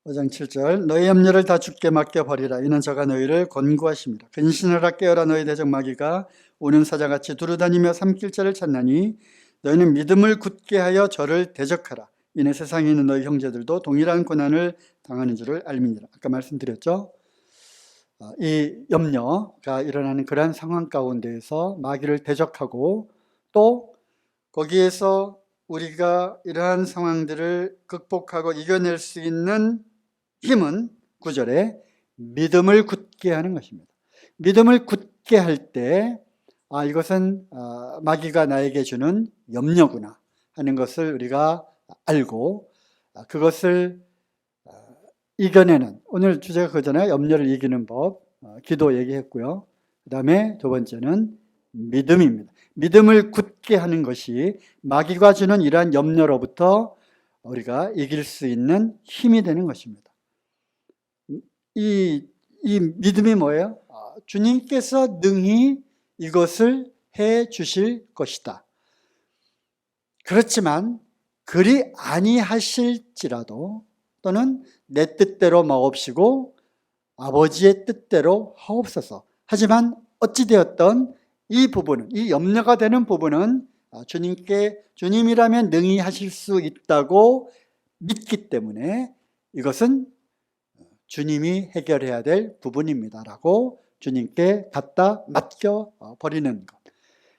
5장 7절 너희 염려를 다 주께 맡겨버리라. 이는 저가 너희를 권고하십니다. 근신하라 깨어라. 너희 대적 마귀가 오는 사자같이 두루다니며 삼킬 자를 찾나니 너희는 믿음을 굳게 하여 저를 대적하라. 이는 세상에 있는 너희 형제들도 동일한 고난을 당하는 줄을 알미니라. 아까 말씀드렸죠. 이 염려가 일어나는 그러한 상황 가운데에서 마귀를 대적하고 또 거기에서 우리가 이러한 상황들을 극복하고 이겨낼 수 있는 힘은 9절에 믿음을 굳게 하는 것입니다. 믿음을 굳게 할 때 이것은 마귀가 나에게 주는 염려구나 하는 것을 우리가 알고 그것을 이겨내는, 오늘 주제가 그거잖아요. 염려를 이기는 법, 기도 얘기했고요. 그 다음에 두 번째는 믿음입니다. 믿음을 굳게 하는 것이 마귀가 주는 이러한 염려로부터 우리가 이길 수 있는 힘이 되는 것입니다. 이 믿음이 뭐예요? 주님께서 능히 이것을 해 주실 것이다. 그렇지만 그리 아니하실지라도 또는 내 뜻대로 마옵시고 아버지의 뜻대로 하옵소서. 하지만 어찌되었던 이 부분은, 이 염려가 되는 부분은 주님이라면 능히 하실 수 있다고 믿기 때문에 이것은 주님이 해결해야 될 부분입니다라고 주님께 갖다 맡겨 버리는 것.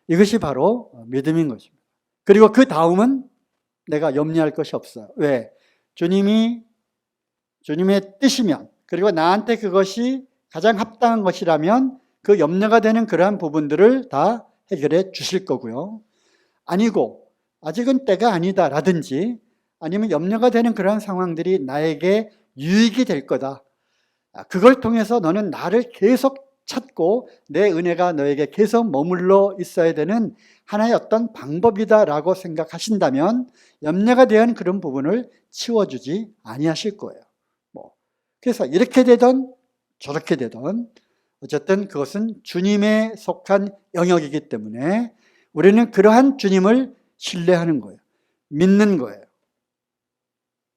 이것이 바로 믿음인 것입니다. 그리고 그 다음은 내가 염려할 것이 없어요. 왜? 주님의 뜻이면, 그리고 나한테 그것이 가장 합당한 것이라면 그 염려가 되는 그러한 부분들을 다 해결해 주실 거고요. 아니고 아직은 때가 아니다 라든지 아니면 염려가 되는 그러한 상황들이 나에게 유익이 될 거다. 그걸 통해서 너는 나를 계속 찾고 내 은혜가 너에게 계속 머물러 있어야 되는 하나의 어떤 방법이다라고 생각하신다면 염려가 대한 그런 부분을 치워주지 아니하실 거예요. 그래서 이렇게 되든 저렇게 되든 어쨌든 그것은 주님에 속한 영역이기 때문에 우리는 그러한 주님을 신뢰하는 거예요. 믿는 거예요.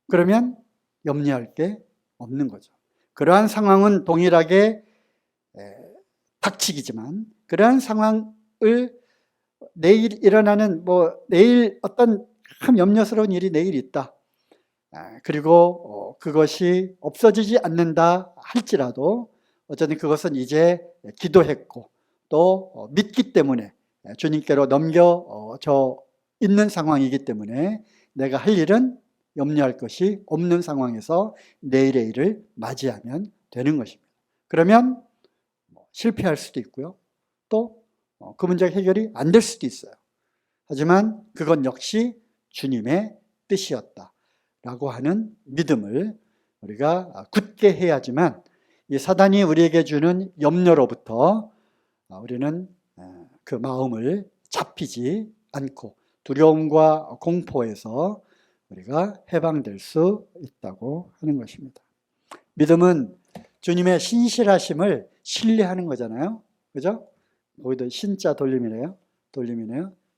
그러면 염려할 게 없는 거죠. 그러한 상황은 동일하게 닥치기지만 그러한 상황을 내일 일어나는 내일 어떤 참 염려스러운 일이 내일 있다. 그리고 그것이 없어지지 않는다 할지라도 어쨌든 그것은 이제 기도했고 또 믿기 때문에 주님께로 넘겨져 있는 상황이기 때문에 내가 할 일은 염려할 것이 없는 상황에서 내일의 일을 맞이하면 되는 것입니다. 그러면 실패할 수도 있고요. 또 그 문제가 해결이 안 될 수도 있어요. 하지만 그건 역시 주님의 뜻이었다라고 하는 믿음을 우리가 굳게 해야지만 이 사단이 우리에게 주는 염려로부터 우리는 그 마음을 잡히지 않고 두려움과 공포에서 우리가 해방될 수 있다고 하는 것입니다. 믿음은 주님의 신실하심을 신뢰하는 거잖아요. 그죠? 거기도 신자 돌림이네요.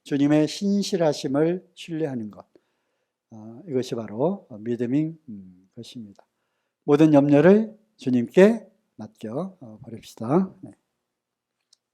주님의 신실하심을 신뢰하는 것. 이것이 바로 믿음인 것입니다. 모든 염려를 주님께 맡겨 버립시다.